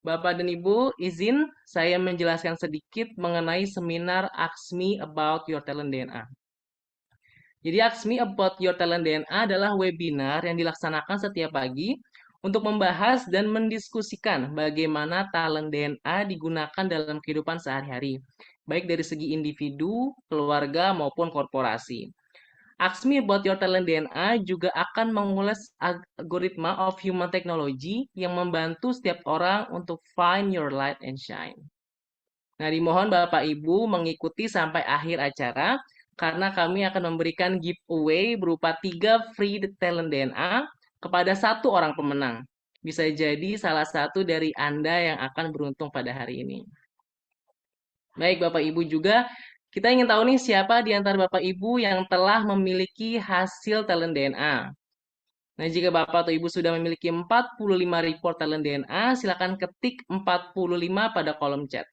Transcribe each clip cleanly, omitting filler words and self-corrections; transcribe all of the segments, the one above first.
Bapak dan Ibu, izin saya menjelaskan sedikit mengenai seminar Ask Me About Your Talent DNA. Jadi Ask Me About Your Talent DNA adalah webinar yang dilaksanakan setiap pagi untuk membahas dan mendiskusikan bagaimana talent DNA digunakan dalam kehidupan sehari-hari, baik dari segi individu, keluarga, maupun korporasi. Ask Me About Your Talent DNA juga akan mengulas algoritma of human technology yang membantu setiap orang untuk find your light and shine. Nah, dimohon Bapak Ibu mengikuti sampai akhir acara karena kami akan memberikan giveaway berupa 3 free talent DNA kepada satu orang pemenang. Bisa jadi salah satu dari Anda yang akan beruntung pada hari ini. Baik, Bapak Ibu juga, kita ingin tahu nih siapa di antara Bapak Ibu yang telah memiliki hasil talent DNA. Nah, jika Bapak atau Ibu sudah memiliki 45 report talent DNA, silakan ketik 45 pada kolom chat.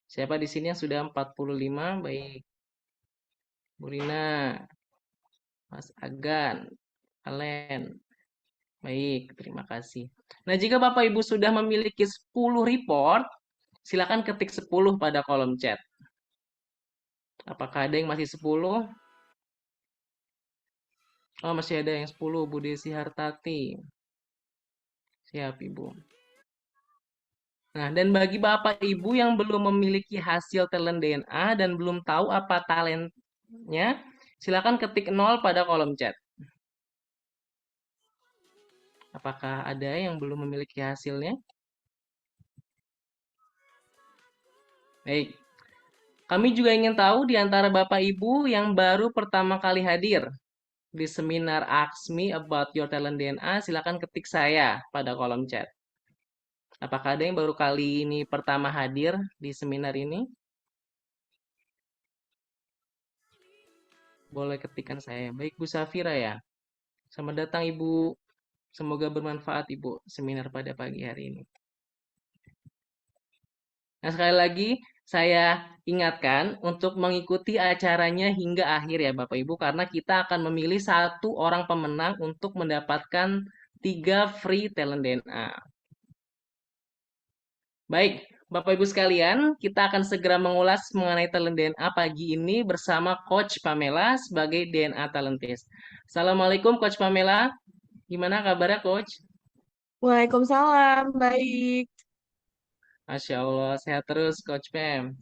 Siapa di sini yang sudah 45? Baik. Bu Rina, Mas Agan, Alen. Baik, terima kasih. Nah, jika Bapak Ibu sudah memiliki 10 report, silakan ketik 10 pada kolom chat. Apakah ada yang masih 10? Oh, masih ada yang 10, Bu Desi Hartati. Siap, Ibu. Nah, dan bagi Bapak Ibu yang belum memiliki hasil talent DNA dan belum tahu apa talentnya, silakan ketik 0 pada kolom chat. Apakah ada yang belum memiliki hasilnya? Baik. Kami juga ingin tahu di antara Bapak Ibu yang baru pertama kali hadir di seminar Ask Me About Your Talent DNA, silakan ketik saya pada kolom chat. Apakah ada yang baru kali ini pertama hadir di seminar ini? Boleh ketikkan saya. Baik, Bu Safira ya. Selamat datang Ibu. Semoga bermanfaat Ibu seminar pada pagi hari ini. Nah, sekali lagi saya ingatkan untuk mengikuti acaranya hingga akhir ya Bapak Ibu karena kita akan memilih satu orang pemenang untuk mendapatkan 3 free talent DNA. Baik, Bapak Ibu sekalian, kita akan segera mengulas mengenai talent DNA pagi ini bersama Coach Pamela sebagai DNA Talentist. Assalamualaikum Coach Pamela. Gimana kabarnya Coach? Waalaikumsalam, baik. Masya Allah, sehat terus Coach Pam.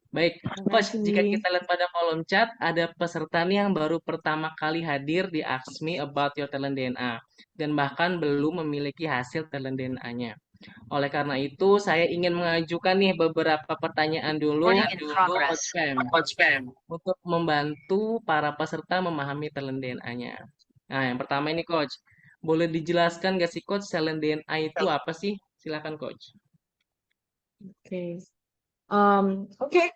Baik, Terima Coach, jika kasih. kita lihat pada kolom chat, ada peserta nih yang baru pertama kali hadir di Ask Me About Your Talent DNA, dan bahkan belum memiliki hasil talent DNA-nya. Oleh karena itu, saya ingin mengajukan nih beberapa pertanyaan dulu, Coach Pam, untuk membantu para peserta memahami talent DNA-nya. Nah, yang pertama ini, Coach. Boleh dijelaskan nggak sih, Coach, talent DNA itu apa sih? Silakan, Coach. Oke. Oke.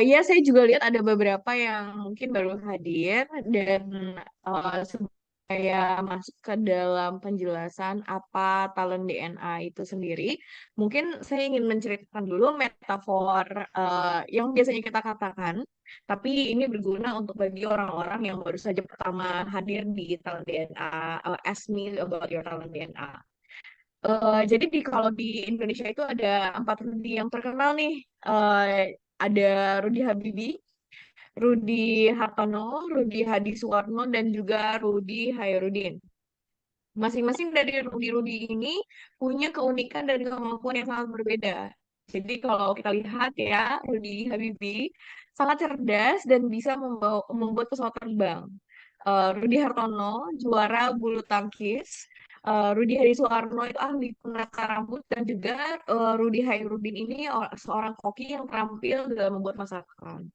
Ya saya juga lihat ada beberapa yang mungkin baru hadir dan saya masuk ke dalam penjelasan apa talent DNA itu sendiri. Mungkin saya ingin menceritakan dulu metafor yang biasanya kita katakan, tapi ini berguna untuk bagi orang-orang yang baru saja pertama hadir di talent DNA, Ask Me About Your Talent DNA. Jadi kalau di Indonesia itu ada 4 Rudy yang terkenal nih. Ada Rudy Habibie, Rudy Hartono, Rudy Hadi Suwarno, dan juga Rudy Hairudin. Masing-masing dari Rudy-Rudy ini punya keunikan dan kemampuan yang sangat berbeda. Jadi kalau kita lihat ya, Rudy Habibie sangat cerdas dan bisa membuat pesawat terbang. Rudy Hartono, juara bulu tangkis. Rudy Hadi Suwarno itu ahli penata rambut dan juga Rudy Hairudin ini seorang koki yang terampil dalam membuat masakan.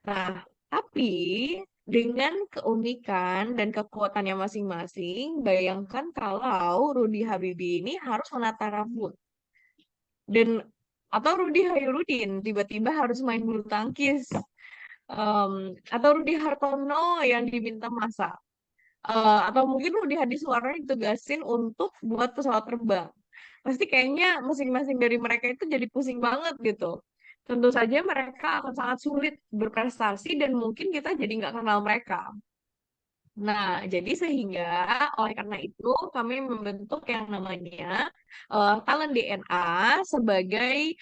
Nah, tapi dengan keunikan dan kekuatannya masing-masing, bayangkan kalau Rudy Habibie ini harus menata rambut dan atau Rudy Hairudin tiba-tiba harus main bulu tangkis. Atau Rudy Hartono yang diminta masak. Atau mungkin Rudy Hadisuwarno ditugasin untuk buat pesawat terbang. Pasti kayaknya masing-masing dari mereka itu jadi pusing banget gitu. Tentu saja mereka akan sangat sulit berprestasi dan mungkin kita jadi nggak kenal mereka. Nah, jadi sehingga oleh karena itu kami membentuk yang namanya talent DNA sebagai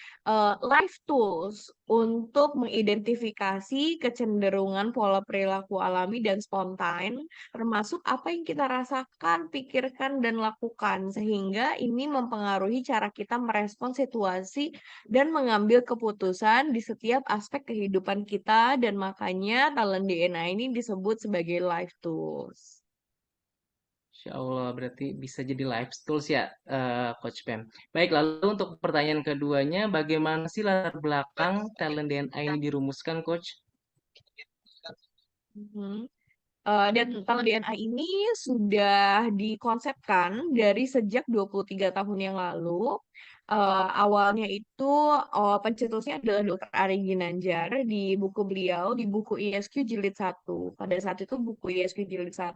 life tools untuk mengidentifikasi kecenderungan pola perilaku alami dan spontan, termasuk apa yang kita rasakan, pikirkan, dan lakukan, sehingga ini mempengaruhi cara kita merespons situasi dan mengambil keputusan di setiap aspek kehidupan kita, dan makanya talent DNA ini disebut sebagai life tools. Insya Allah, berarti bisa jadi life tools ya, Coach Pam. Baik, lalu untuk pertanyaan keduanya, bagaimana sih latar belakang talent DNA ini dirumuskan, Coach? Mhm. Dan kalau DNA ini sudah dikonsepkan dari sejak 23 tahun yang lalu. Awalnya itu pencetusnya adalah Dr. Ari Ginanjar di buku beliau, di buku ISQ Jilid 1. Pada saat itu buku ISQ Jilid 1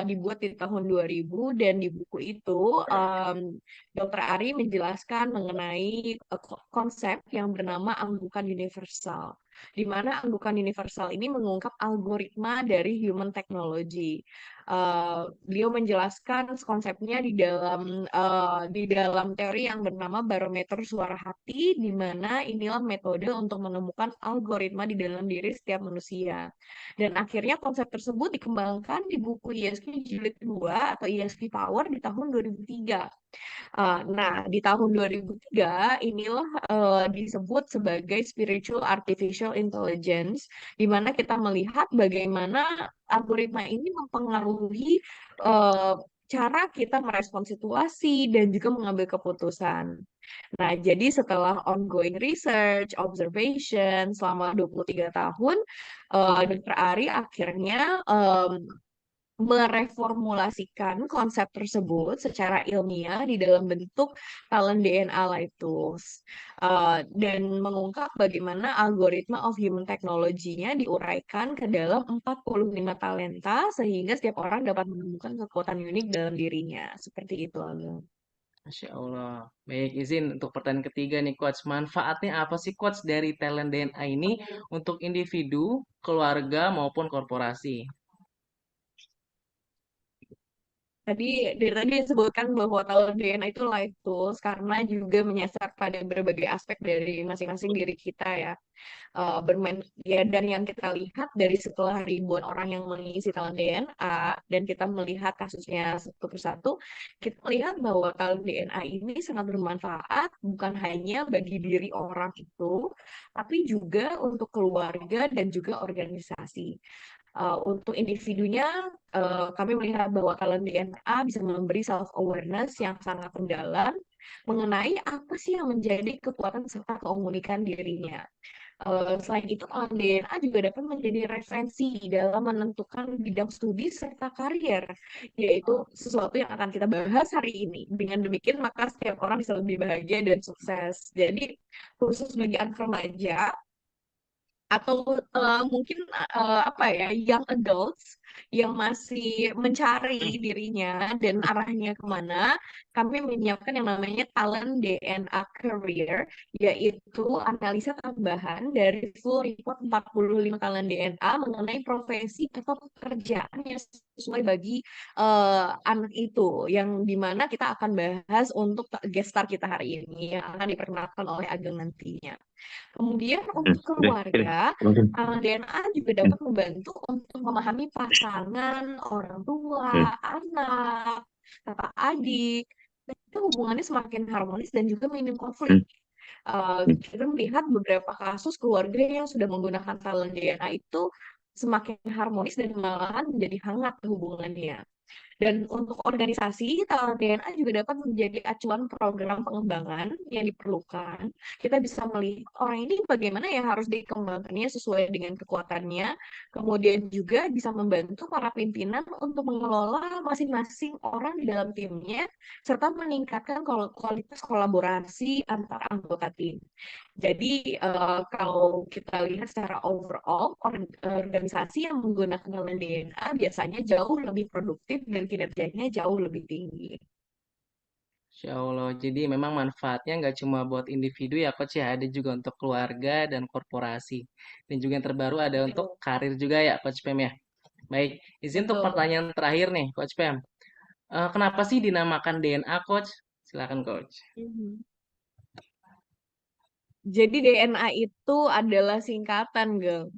dibuat di tahun 2000, dan di buku itu Dr. Ari menjelaskan mengenai konsep yang bernama anggukan universal, di mana anggukan universal ini mengungkap algoritma dari human technology. Beliau menjelaskan konsepnya di dalam teori yang bernama barometer suara hati, di mana inilah metode untuk menemukan algoritma di dalam diri setiap manusia. Dan akhirnya konsep tersebut dikembangkan di buku ISQ Jilid 2 atau ISQ Power di tahun 2003. Nah, di tahun 2003 inilah disebut sebagai spiritual artificial intelligence, di mana kita melihat bagaimana algoritma ini mempengaruhi eh, cara kita merespon situasi dan juga mengambil keputusan. Nah, jadi setelah ongoing research, observation selama 23 tahun, Dr. Ari akhirnya mereformulasikan konsep tersebut secara ilmiah di dalam bentuk talent DNA Life Tools, dan mengungkap bagaimana algoritma of human technology-nya diuraikan ke dalam 45 talenta sehingga setiap orang dapat menemukan kekuatan unik dalam dirinya. Seperti itu, Alga. Masya Allah. Baik, izin untuk pertanyaan ketiga nih, Coach. Manfaatnya apa sih, Coach, dari talent DNA ini untuk individu, keluarga, maupun korporasi? Dari tadi disebutkan bahwa talent DNA itu life tools karena juga menyasar pada berbagai aspek dari masing-masing diri kita ya. Bermain ya, dan yang kita lihat dari setelah ribuan orang yang mengisi talent DNA dan kita melihat kasusnya satu persatu, kita melihat bahwa talent DNA ini sangat bermanfaat bukan hanya bagi diri orang itu, tapi juga untuk keluarga dan juga organisasi. Untuk individunya, kami melihat bahwa talent DNA bisa memberi self awareness yang sangat mendalam mengenai apa sih yang menjadi kekuatan serta keunikan dirinya. Selain itu, DNA juga dapat menjadi referensi dalam menentukan bidang studi serta karier, yaitu sesuatu yang akan kita bahas hari ini. Dengan demikian, maka setiap orang bisa lebih bahagia dan sukses. Jadi, khusus bagi anak remaja, atau mungkin apa ya, young adults yang masih mencari dirinya dan arahnya kemana, kami menyiapkan yang namanya talent DNA career, yaitu analisa tambahan dari full report 45 talent DNA mengenai profesi atau pekerjaan yang sesuai bagi anak itu, yang dimana kita akan bahas untuk guest star kita hari ini yang akan diperkenalkan oleh Ageng nantinya. Kemudian untuk Oke, kirim. keluarga, Mungkin. DNA juga dapat membantu untuk memahami pasangan, orang Hmm. tua, anak, kakak adik, dan itu hubungannya semakin harmonis dan juga minim konflik. Hmm. Hmm. Kita melihat beberapa kasus keluarga yang sudah menggunakan talent DNA itu semakin harmonis dan malahan menjadi hangat hubungannya. Dan untuk organisasi, talent DNA juga dapat menjadi acuan program pengembangan yang diperlukan. Kita bisa melihat orang ini bagaimana ya harus dikembangkannya sesuai dengan kekuatannya. Kemudian juga bisa membantu para pimpinan untuk mengelola masing-masing orang di dalam timnya, serta meningkatkan kualitas kolaborasi antar anggota tim. Jadi kalau kita lihat secara overall, organisasi yang menggunakan talent DNA biasanya jauh lebih produktif dan kinerjanya jauh lebih tinggi. Insya Allah. Jadi memang manfaatnya nggak cuma buat individu ya, Coach ya. Ada juga untuk keluarga dan korporasi. Dan juga yang terbaru ada untuk Betul, karir juga ya, Coach Pem ya. Baik, izin untuk betul. pertanyaan terakhir nih, Coach Pem. Kenapa sih dinamakan DNA, Coach? Silakan Coach. Mhm. Jadi DNA itu adalah singkatan, Geng.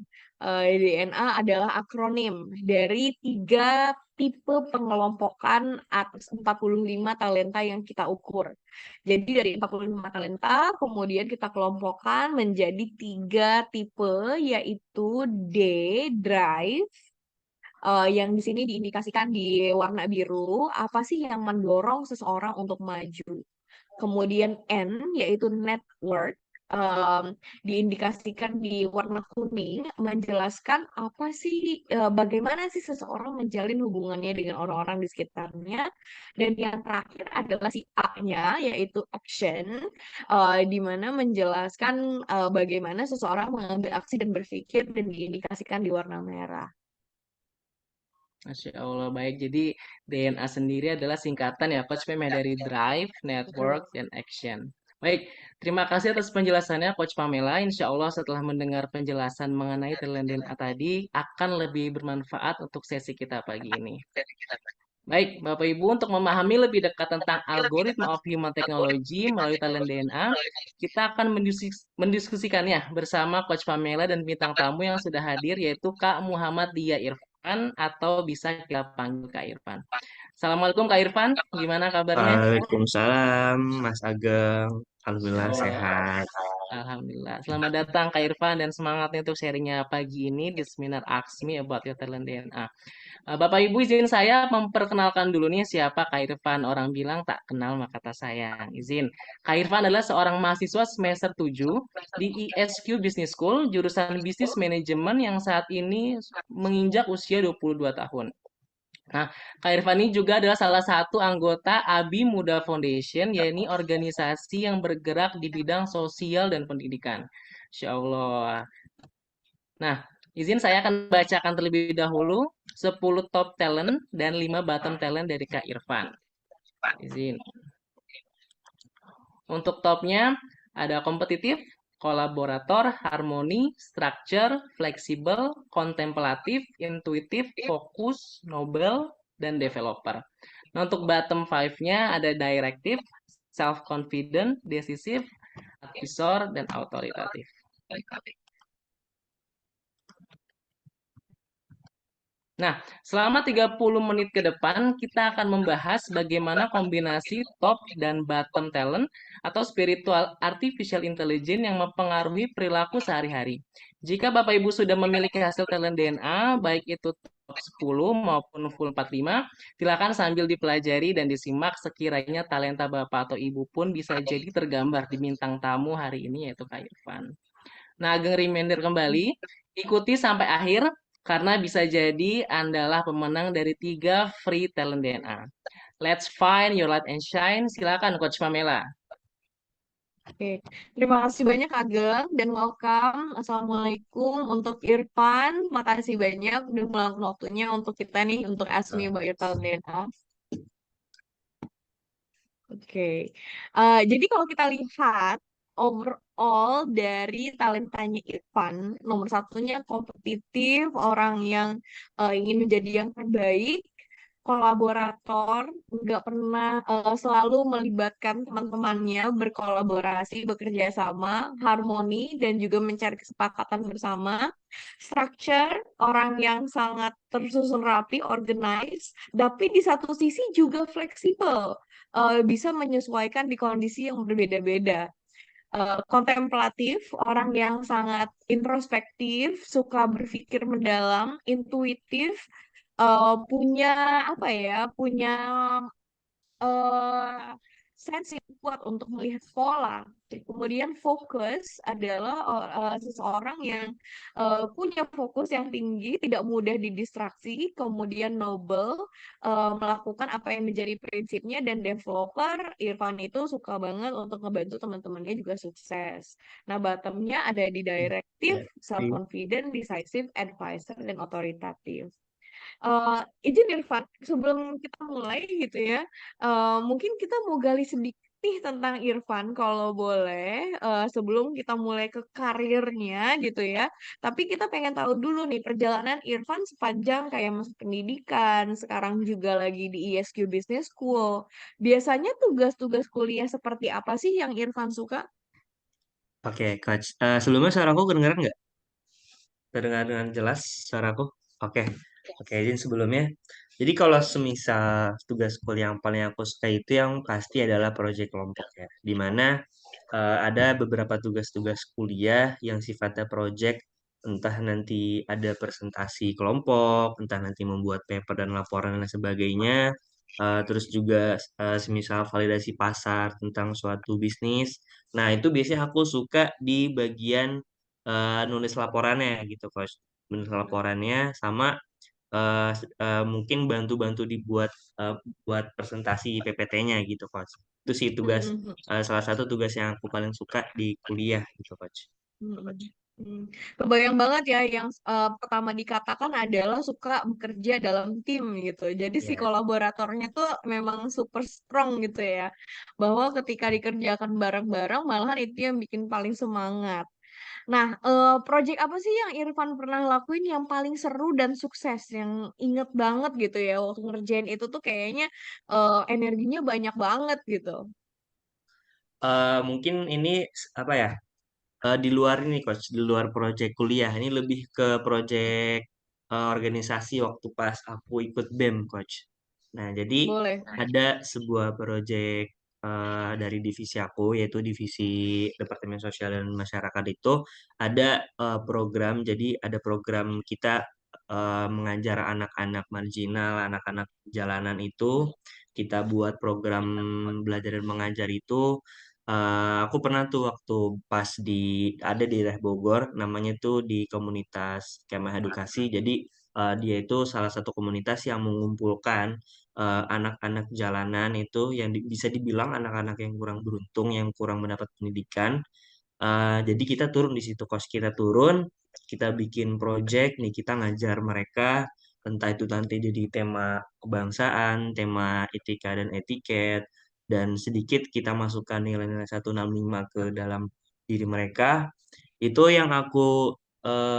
DNA adalah akronim dari 3 tipe pengelompokan atas 45 talenta yang kita ukur. Jadi dari 45 talenta, kemudian kita kelompokkan menjadi 3 tipe, yaitu D, drive, yang di sini diindikasikan di warna biru, apa sih yang mendorong seseorang untuk maju. Kemudian N, yaitu network, diindikasikan di warna kuning, menjelaskan apa sih, bagaimana sih seseorang menjalin hubungannya dengan orang-orang di sekitarnya. Dan yang terakhir adalah si A-nya, yaitu action, di mana menjelaskan bagaimana seseorang mengambil aksi dan berpikir, dan diindikasikan di warna merah. Masya Allah, baik. Jadi DNA sendiri adalah singkatan ya, Coach Pam, ya, dari drive, network, Mm-mm. dan action. Baik, terima kasih atas penjelasannya Coach Pamela. Insya Allah setelah mendengar penjelasan mengenai talent DNA tadi, akan lebih bermanfaat untuk sesi kita pagi ini. Baik, Bapak Ibu, untuk memahami lebih dekat tentang algoritma of human technology melalui talent DNA, kita akan mendiskusikannya bersama Coach Pamela dan bintang tamu yang sudah hadir, yaitu Kak Muhammad Dia Irfan, atau bisa kita panggil Kak Irfan. Assalamualaikum Kak Irfan, gimana kabarnya? Waalaikumsalam, Mas Ageng. Alhamdulillah Insya Allah. sehat. Alhamdulillah. Selamat datang Kak Irfan dan semangatnya untuk sharingnya pagi ini di seminar Ask Me About Your Talent DNA. Bapak Ibu, izin saya memperkenalkan dulu nih siapa Kak Irfan. Orang bilang tak kenal maka tak sayang. Izin. Kak Irfan adalah seorang mahasiswa semester 7 di ISQ Business School, jurusan Bisnis Manajemen yang saat ini menginjak usia 22 tahun. Nah, Kak Irfan ini juga adalah salah satu anggota ABI Muda Foundation, yaitu organisasi yang bergerak di bidang sosial dan pendidikan. Insya Allah. Nah, izin saya akan bacakan terlebih dahulu 10 top talent dan 5 bottom talent dari Kak Irfan. Izin. Untuk topnya ada kompetitif, kolaborator, harmoni, structure, fleksibel, kontemplatif, intuitif, fokus, nobel, dan developer. Nah, untuk bottom 5-nya ada directive, self-confident, decisive, advisor, dan autoritatif. Nah, selama 30 menit ke depan, kita akan membahas bagaimana kombinasi top dan bottom talent atau spiritual artificial intelligence yang mempengaruhi perilaku sehari-hari. Jika Bapak Ibu sudah memiliki hasil talent DNA, baik itu top 10 maupun full 45, silakan sambil dipelajari dan disimak sekiranya talenta Bapak atau Ibu pun bisa jadi tergambar di bintang tamu hari ini yaitu Kak Irfan. Nah, ageng reminder kembali, ikuti sampai akhir karena bisa jadi Andalah pemenang dari 3 free talent DNA. Let's find your light and shine. Silakan Coach Pamela. Oke, terima kasih banyak Ageng dan welcome. Assalamualaikum untuk Irfan. Makasih banyak udah meluangkan waktunya untuk kita nih untuk Ask Me About Your Talent DNA. Oke, jadi kalau kita lihat overall dari talentanya Irfan, nomor satunya kompetitif, orang yang ingin menjadi yang terbaik, kolaborator, nggak pernah selalu melibatkan teman-temannya, berkolaborasi, bekerja sama, harmoni, dan juga mencari kesepakatan bersama. Structure, orang yang sangat tersusun rapi, organized, tapi di satu sisi juga fleksibel, bisa menyesuaikan di kondisi yang berbeda-beda. Kontemplatif, orang yang sangat introspektif, suka berpikir mendalam, intuitif, punya apa ya, punya eh sense yang kuat untuk melihat pola. Kemudian fokus adalah seseorang yang punya fokus yang tinggi, tidak mudah didistraksi. Kemudian noble, melakukan apa yang menjadi prinsipnya. Dan developer, Irfan itu suka banget untuk ngebantu teman-temannya juga sukses. Nah, bottomnya ada di directive, self-confident, decisive, advisor, dan otoritatif. Izin Irfan, sebelum kita mulai gitu ya, mungkin kita mau gali sedikit nih tentang Irfan kalau boleh sebelum kita mulai ke karirnya gitu ya. Tapi kita pengen tahu dulu nih perjalanan Irfan sepanjang kayak masuk pendidikan, sekarang juga lagi di ISQ Business School. Biasanya tugas-tugas kuliah seperti apa sih yang Irfan suka? Oke, Coach. Sebelumnya suaraku kedengeran nggak? Terdengar dengan jelas suaraku? Oke. Oke, izin sebelumnya. Jadi kalau semisal tugas kuliah yang paling aku suka itu yang pasti adalah proyek kelompok ya. Di mana ada beberapa tugas-tugas kuliah yang sifatnya proyek, entah nanti ada presentasi kelompok, entah nanti membuat paper dan laporan dan sebagainya. Terus juga semisal validasi pasar tentang suatu bisnis. Nah, itu biasanya aku suka di bagian nulis laporannya gitu, Coach. Nulis laporannya sama mungkin bantu-bantu dibuat buat presentasi PPT-nya gitu, Coach. Itu sih tugas Mm-mm. salah satu tugas yang aku paling suka di kuliah gitu, Coach. Mm-mm. Hmm. Kebayang banget ya yang pertama dikatakan adalah suka bekerja dalam tim gitu. Jadi si Ya. kolaboratornya tuh memang super strong gitu ya. Bahwa ketika dikerjakan bareng-bareng malahan itu yang bikin paling semangat. Nah, project apa sih yang Irfan pernah lakuin yang paling seru dan sukses? Yang inget banget gitu ya waktu ngerjain itu tuh kayaknya energinya banyak banget gitu. Mungkin ini apa ya? Di luar ini, Coach, di luar proyek kuliah. Ini lebih ke proyek organisasi waktu pas aku ikut BEM, Coach. Nah, jadi Boleh. ada sebuah proyek dari divisi aku, yaitu divisi Departemen Sosial dan Masyarakat itu ada program. Jadi ada program kita mengajar anak-anak marginal, anak-anak jalanan itu. Kita buat program belajar dan mengajar itu. Aku pernah tuh waktu pas ada di daerah Bogor, namanya tuh di komunitas Kemah Edukasi. Jadi dia itu salah satu komunitas yang mengumpulkan anak-anak jalanan itu yang bisa dibilang anak-anak yang kurang beruntung, yang kurang mendapat pendidikan. Jadi kita turun di situ, kos kita turun, kita bikin project nih, kita ngajar mereka entah itu nanti jadi tema kebangsaan, tema etika dan etiket, dan sedikit kita masukkan nilai-nilai 165 ke dalam diri mereka. Itu yang aku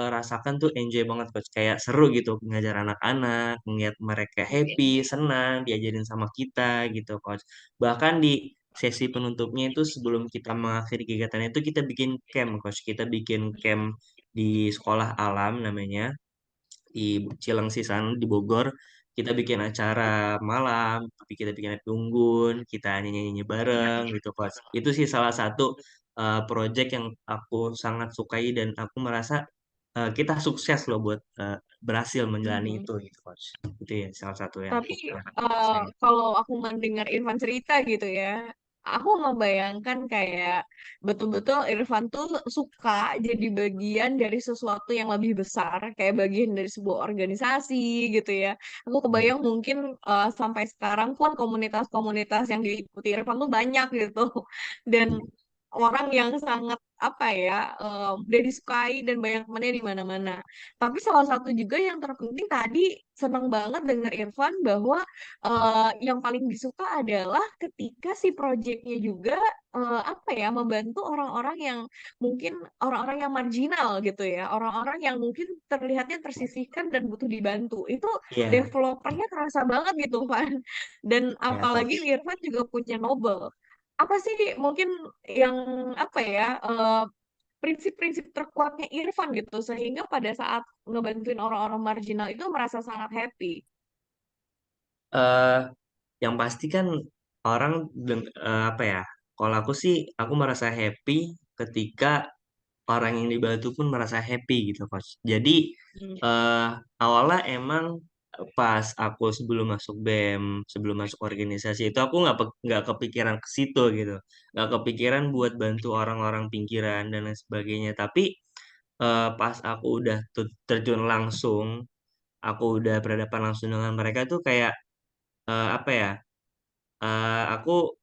rasakan tuh enjoy banget, Coach. Kayak seru gitu ngajar anak-anak, ngeliat mereka happy, senang, diajarin sama kita gitu, Coach. Bahkan di sesi penutupnya itu sebelum kita mengakhiri kegiatan itu kita bikin camp, Coach. Kita bikin camp di sekolah alam namanya di Cilengsi sana di Bogor. Kita bikin acara malam, tapi kita bikin api unggun, kita nyanyi-nyanyi bareng gitu, Coach. Itu sih salah satu project yang aku sangat sukai dan aku merasa kita sukses loh buat berhasil menjalani Mhm. itu gitu, Coach. Itu ya salah satu yang Tapi aku pernah eh, rasain. kalau aku mendengar Irfan cerita gitu ya, aku membayangkan kayak betul-betul Irfan tuh suka jadi bagian dari sesuatu yang lebih besar, kayak bagian dari sebuah organisasi gitu ya. Aku Ya. kebayang mungkin sampai sekarang pun komunitas-komunitas yang diikuti Irfan tuh banyak gitu. Dan orang yang sangat apa ya udah disukai dan banyak temannya di mana-mana. Tapi salah satu juga yang terpenting tadi senang banget dengar Irfan bahwa yang paling disuka adalah ketika si proyeknya juga apa ya membantu orang-orang yang mungkin orang-orang yang marginal gitu ya, orang-orang yang mungkin terlihatnya tersisihkan dan butuh dibantu. Itu Iya, developernya terasa banget gitu, Van. Dan ya, apalagi Coach. Irfan juga punya Nobel. Apa sih mungkin yang apa ya prinsip-prinsip terkuatnya Irfan gitu sehingga pada saat ngebantuin orang-orang marginal itu merasa sangat happy. eh yang pasti kan orang apa ya? Kalau aku sih, aku merasa happy ketika orang yang dibantu pun merasa happy gitu, Coach. Jadi Hmm. eh awalnya emang pas aku sebelum masuk BEM, sebelum masuk organisasi itu aku nggak kepikiran ke situ gitu, nggak kepikiran buat bantu orang-orang pinggiran dan lain sebagainya. Tapi pas aku udah terjun langsung, aku udah berhadapan langsung dengan mereka tuh kayak apa ya? Aku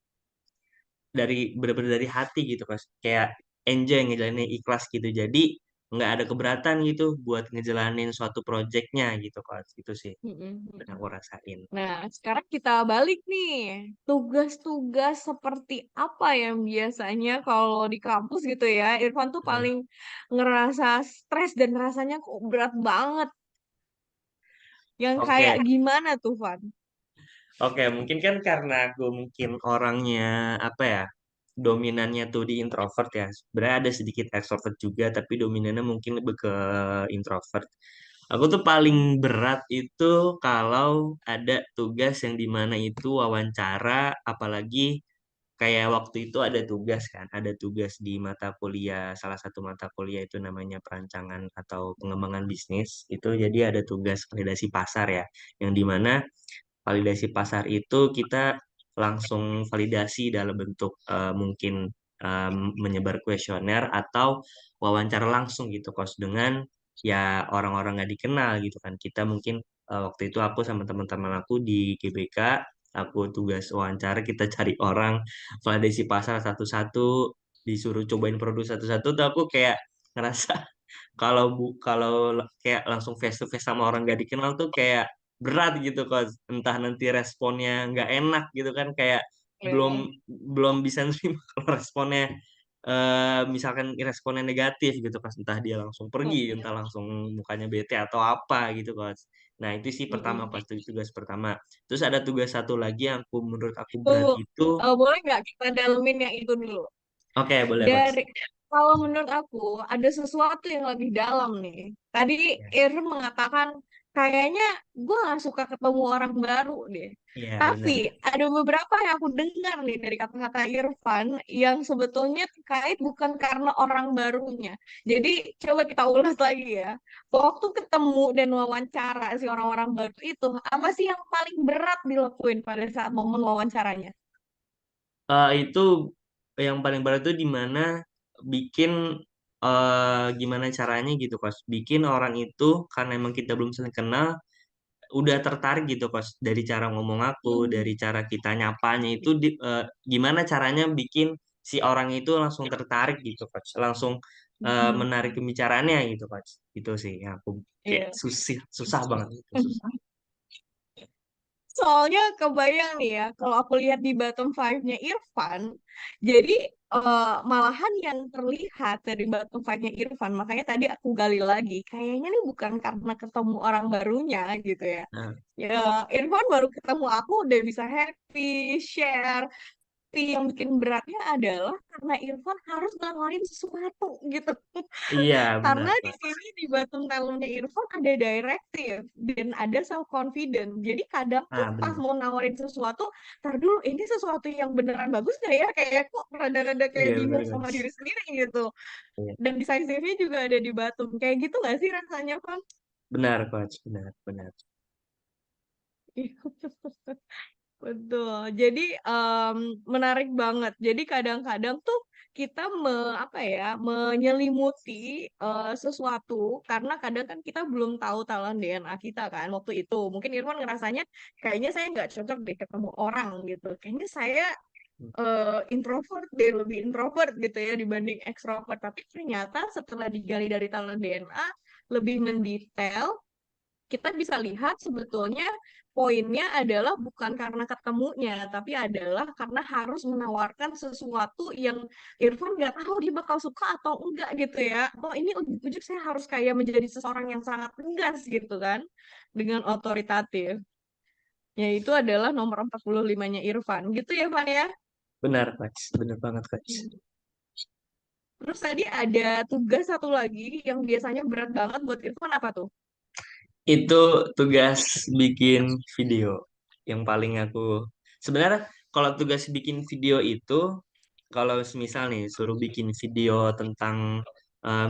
bener-bener dari hati gitu, Mas. Kayak enjoy ngejalanin ikhlas gitu. Jadi nggak ada keberatan gitu buat ngejalanin suatu projectnya gitu Coach. Itu sih Mm-mm, yang mm-mm. aku rasain. Nah, sekarang kita balik nih. Tugas-tugas seperti apa yang biasanya kalau di kampus gitu ya, Irfan tuh Hmm. paling ngerasa stres dan rasanya kok berat banget. Yang kayak Oke, gimana tuh, Van? oke, mungkin kan karena aku mungkin orangnya apa ya, dominannya tuh di introvert ya. Sebenarnya ada sedikit extrovert juga, tapi dominannya mungkin lebih ke introvert. Aku tuh paling berat itu kalau ada tugas yang dimana itu wawancara, apalagi kayak waktu itu ada tugas kan, ada tugas di mata kuliah, salah satu mata kuliah itu namanya perancangan atau pengembangan bisnis. Itu jadi ada tugas validasi pasar ya, yang dimana validasi pasar itu kita langsung validasi dalam bentuk mungkin menyebar kuesioner atau wawancara langsung gitu kos dengan ya orang-orang nggak dikenal gitu kan. Kita mungkin waktu itu aku sama teman-teman aku di GBK, aku tugas wawancara, kita cari orang validasi pasar satu-satu, disuruh cobain produk satu-satu tuh aku kayak ngerasa kalau kayak langsung face to face sama orang gak dikenal tuh kayak berat gitu kok, entah nanti responnya nggak enak gitu kan, kayak belum Iya. belum bisa nerima kalau responnya misalkan responnya negatif gitu kan, entah dia langsung pergi, Mm-mm, entah langsung mukanya bete atau apa gitu kan. Nah itu sih pertama, mm-mm. pas tugas pertama. Terus ada tugas satu lagi yang menurut aku berat Tunggu, itu. boleh nggak kita dalemin yang itu dulu? Oke, boleh coach. Dari kalau menurut aku ada sesuatu yang lebih dalam nih. Tadi Ya, Irfan mengatakan kayaknya gue gak suka ketemu orang baru deh. iya, Tapi benar. ada beberapa yang aku dengar nih dari kata-kata Irfan yang sebetulnya terkait bukan karena orang barunya. Jadi coba kita ulas lagi ya. Waktu ketemu dan wawancara si orang-orang baru itu, apa sih yang paling berat dilakuin pada saat momen wawancaranya? Itu yang paling berat itu di mana bikin gimana caranya gitu Kos. Bikin orang itu karena emang kita belum saling kenal udah tertarik gitu Kos, dari cara ngomong aku, dari Hmm. cara kita nyapanya itu gimana caranya bikin si orang itu langsung tertarik gitu Kos. Langsung Hmm. menarik pembicaraannya gitu Kos. Itu sih yang aku kayak Iya. susah susah banget itu susah. Soalnya kebayang nih ya, kalau aku lihat di bottom five-nya Irfan, jadi malahan yang terlihat dari bottom five-nya Irfan, makanya tadi aku gali lagi, kayaknya nih bukan karena ketemu orang barunya gitu ya. Nah, Ya, Irfan baru ketemu aku udah bisa happy, share, tapi yang bikin beratnya adalah karena Irfan harus nawarin sesuatu gitu. iya benar Karena di Kos. sini di bottom talentnya Irfan ada directive dan ada self confident. Jadi kadang tuh Ah pas benar. mau nawarin sesuatu, tar dulu ini sesuatu yang beneran bagus gak ya? Kayak kok rada-rada kayak Iya benar bingung sama Kos. diri sendiri gitu. Iya. Dan decisive-nya juga ada di bottom. Kayak gitu gak sih rasanya, Van? Benar Coach, benar benar. Betul. Jadi menarik banget. Jadi kadang-kadang tuh kita apa ya, menyelimuti sesuatu karena kadang kan kita belum tahu talent DNA kita kan waktu itu. Mungkin Irfan ngerasanya kayaknya saya nggak cocok deh ketemu orang gitu. Kayaknya saya introvert deh, lebih introvert gitu ya dibanding ekstrovert. Tapi ternyata setelah digali dari talent DNA lebih mendetail kita bisa lihat sebetulnya poinnya adalah bukan karena ketemunya, tapi adalah karena harus menawarkan sesuatu yang Irfan nggak tahu dia bakal suka atau enggak gitu ya. Oh ini ujuk-ujuk saya harus kayak menjadi seseorang yang sangat tegas gitu kan, dengan otoritatif. Ya itu adalah nomor 45-nya Irfan. Gitu ya, Van ya? Benar Coach, benar banget Coach. Terus tadi ada tugas satu lagi yang biasanya berat banget buat Irfan apa tuh? Itu tugas bikin video yang paling aku sebenarnya, kalau tugas bikin video itu, kalau misal nih suruh bikin video tentang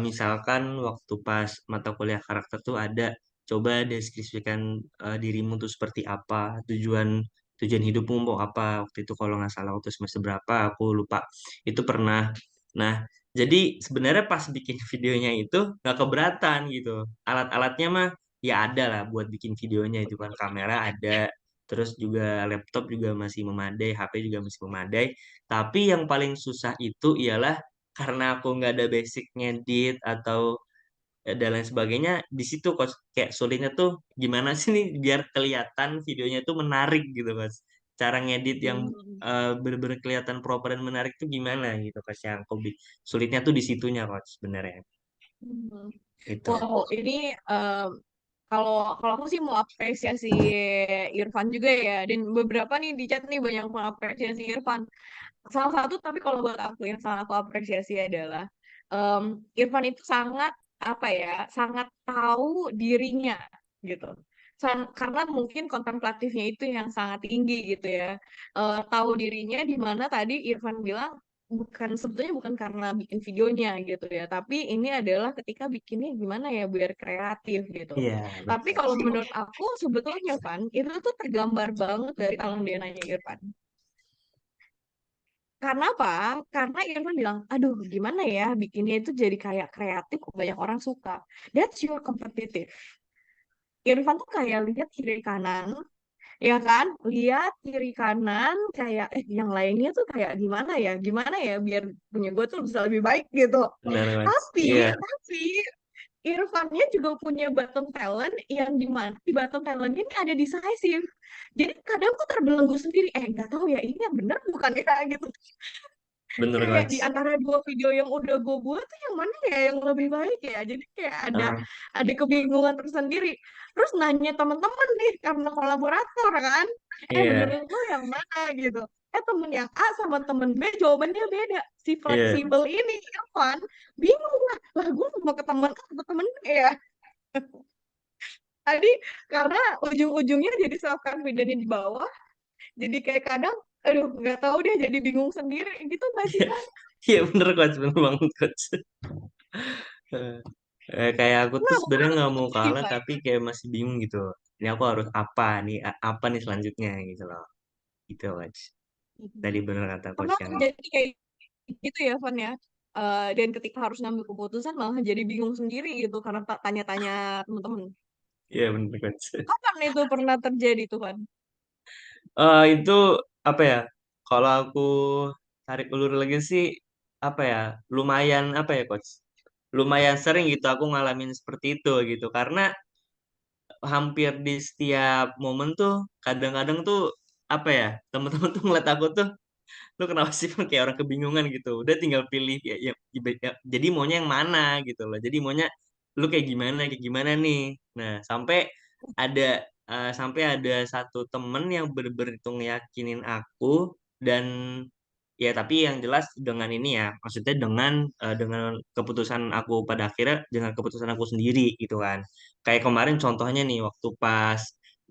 misalkan waktu pas mata kuliah karakter tuh ada, coba deskripsikan dirimu tuh seperti apa, tujuan tujuan hidupmu mau apa, waktu itu kalau nggak salah waktu semester berapa aku lupa, itu pernah. Nah jadi sebenarnya pas bikin videonya itu nggak keberatan gitu, alat-alatnya mah ya ada lah buat bikin videonya, itu kan kamera ada, terus juga laptop juga masih memadai, HP juga masih memadai. Tapi yang paling susah itu ialah karena aku nggak ada basic ngedit atau dan lain sebagainya. Di situ coach kayak sulitnya tuh gimana sih nih biar kelihatan videonya tuh menarik gitu coach. Cara ngedit yang Hmm. bener-bener kelihatan proper dan menarik tuh gimana gitu coach, yang sulitnya tuh di situnya coach sebenarnya Hmm. itu. Wow, ini kalau kalau aku sih mau apresiasi Irfan juga ya, dan beberapa nih di chat nih banyak mengapresiasi Irfan. Salah satu tapi kalau buat aku yang sangat aku apresiasi adalah em, Irfan itu sangat apa ya, sangat tahu dirinya gitu. Karena mungkin kontemplatifnya itu yang sangat tinggi gitu ya. Tahu dirinya di mana tadi Irfan bilang sebetulnya bukan karena bikin videonya gitu ya, tapi ini adalah ketika bikinnya gimana ya biar kreatif gitu. Iya Tapi betul. kalau menurut aku sebetulnya Van itu tuh tergambar banget dari talent DNA Irfan. Karena apa? Karena Irfan bilang, aduh gimana ya bikinnya itu jadi kayak kreatif, kok banyak orang suka. That's your competitive. Irfan tuh kayak lihat kiri kanan, ya kan? Lihat kiri kanan kayak, yang lainnya tuh kayak gimana ya biar punya gue tuh bisa lebih baik gitu. Benar coach. Tapi, Iya. tapi Irfannya juga punya bottom talent yang dimana di bottom talent ini ada decisive. Jadi kadang tuh terbelenggu sendiri, nggak tahu ya ini yang benar bukan ya gitu. Bener Kayak di coach. antara dua video yang udah gue buat tuh yang mana ya yang lebih baik ya, jadi kayak ada Ah, kebingungan tersendiri, terus nanya teman-teman nih karena kolaborator kan, iya. menurut lo yang mana gitu, temen yang A sama temen B jawabannya beda, si Iya. fleksibel ini Irfan bingung lah gue mau ke temen A atau temen B ya tadi, karena ujung-ujungnya jadi self confident di bawah, jadi kayak kadang aduh nggak tahu deh jadi bingung sendiri gitu nggak sih Iya. Van? Iya bener coach, bener banget coach. Eh, kayak aku tuh Nah, sebenarnya menurut nggak lo mau kalah gimana? tapi kayak masih bingung gitu. Ini aku harus apa nih, apa nih selanjutnya gitu loh. Gitu coach. Tadi bener kata coach Pernah yang jadi kayak gitu ya, Van ya? Dan ketika harus ngambil keputusan malah jadi bingung sendiri gitu karena tanya-tanya teman-teman. iya bener coach. Kapan itu pernah terjadi tuh, Van? Itu apa ya? Kalau aku tarik ulur lagi sih apa ya? Lumayan apa ya coach? Lumayan sering gitu aku ngalamin seperti itu gitu karena hampir di setiap momen tuh kadang-kadang tuh apa ya, teman-teman tuh ngeliat aku tuh, lu kenapa sih Bang? Kayak orang kebingungan gitu, udah tinggal pilih jadi maunya yang mana gitu loh, jadi maunya lu kayak gimana nih. Nah sampai ada satu temen yang bener-bener itu ngeyakinin aku, dan ya tapi yang jelas dengan ini ya, maksudnya dengan keputusan aku pada akhirnya, dengan keputusan aku sendiri gitu kan. Kayak kemarin contohnya nih waktu pas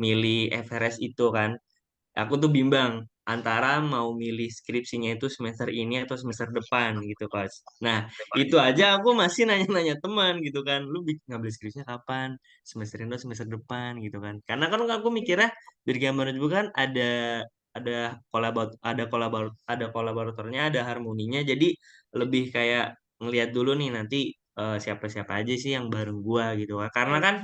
milih Everest itu kan, aku tuh bimbang antara mau milih skripsinya itu semester ini atau semester depan gitu coach. Nah itu aja aku masih nanya-nanya teman gitu kan, lu ngambil skripsinya kapan, semester ini atau semester depan gitu kan. Karena kan aku mikirnya biar gambaran juga kan ada ada kolaboratornya, ada harmoninya, jadi lebih kayak ngelihat dulu nih nanti siapa-siapa aja sih yang bareng gua gitu kan. Karena Baik, kan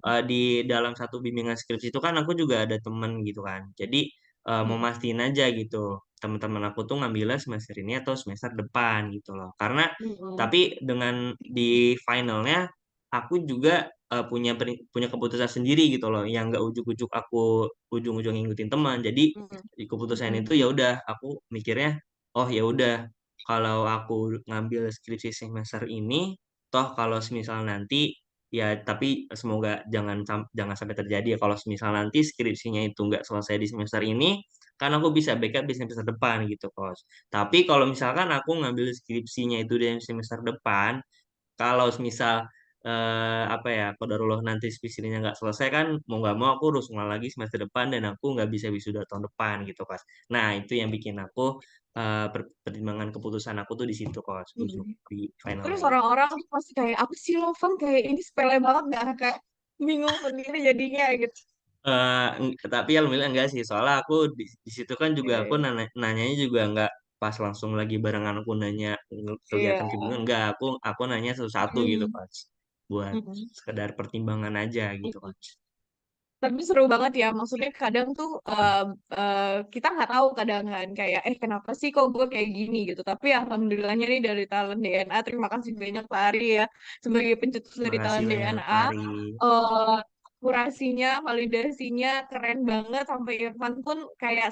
nah, di dalam satu bimbingan skripsi itu kan aku juga ada temen gitu kan. Jadi mau hmm, mastiin aja gitu teman-teman aku tuh ngambilnya semester ini atau semester depan gitu loh. Karena hmm, tapi dengan di finalnya aku juga punya keputusan sendiri gitu loh, yang nggak ujuk-ujuk aku ujung-ujung ngikutin teman. Jadi hmm, di keputusan hmm, itu ya udah aku mikirnya, oh ya udah, kalau aku ngambil skripsi semester ini, toh kalau semisal nanti, ya tapi semoga jangan sampai terjadi ya, kalau semisal nanti skripsinya itu nggak selesai di semester ini, kan aku bisa backup di semester depan gitu coach. Tapi kalau misalkan aku ngambil skripsinya itu di semester depan, kalau misal apa ya, qadarullah nanti skripsinya nggak selesai kan, mau nggak mau aku harus ngulang lagi semester depan dan aku nggak bisa wisuda tahun depan gitu coach. Nah itu yang bikin aku pertimbangan keputusan aku tuh di situ coach, ujung hmm. di Terus finalnya gitu. orang-orang tuh pasti kayak apa sih lo, Van, kayak ini sepele banget dah, kayak bingung sendiri jadinya gitu. Tapi alhamdulillah enggak sih, soalnya aku di situ kan juga aku Oke. nanyanya juga enggak pas langsung lagi barengan aku nanya Iya. kegiatan kebingungan, enggak, aku nanya satu-satu gitu Hmm, coach, buat hmm. sekedar pertimbangan aja gitu Hmm. coach. Tapi seru banget ya, maksudnya kadang tuh kita nggak tahu kadang kan kayak kenapa sih kok gue kayak gini gitu. Tapi alhamdulillahnya nih dari Talent DNA, terima kasih banyak Pak Ari ya sebagai pencetus dari Makasih Talent banyak DNA. Fari. eh Kurasinya, validasinya keren banget sampai Irfan pun kayak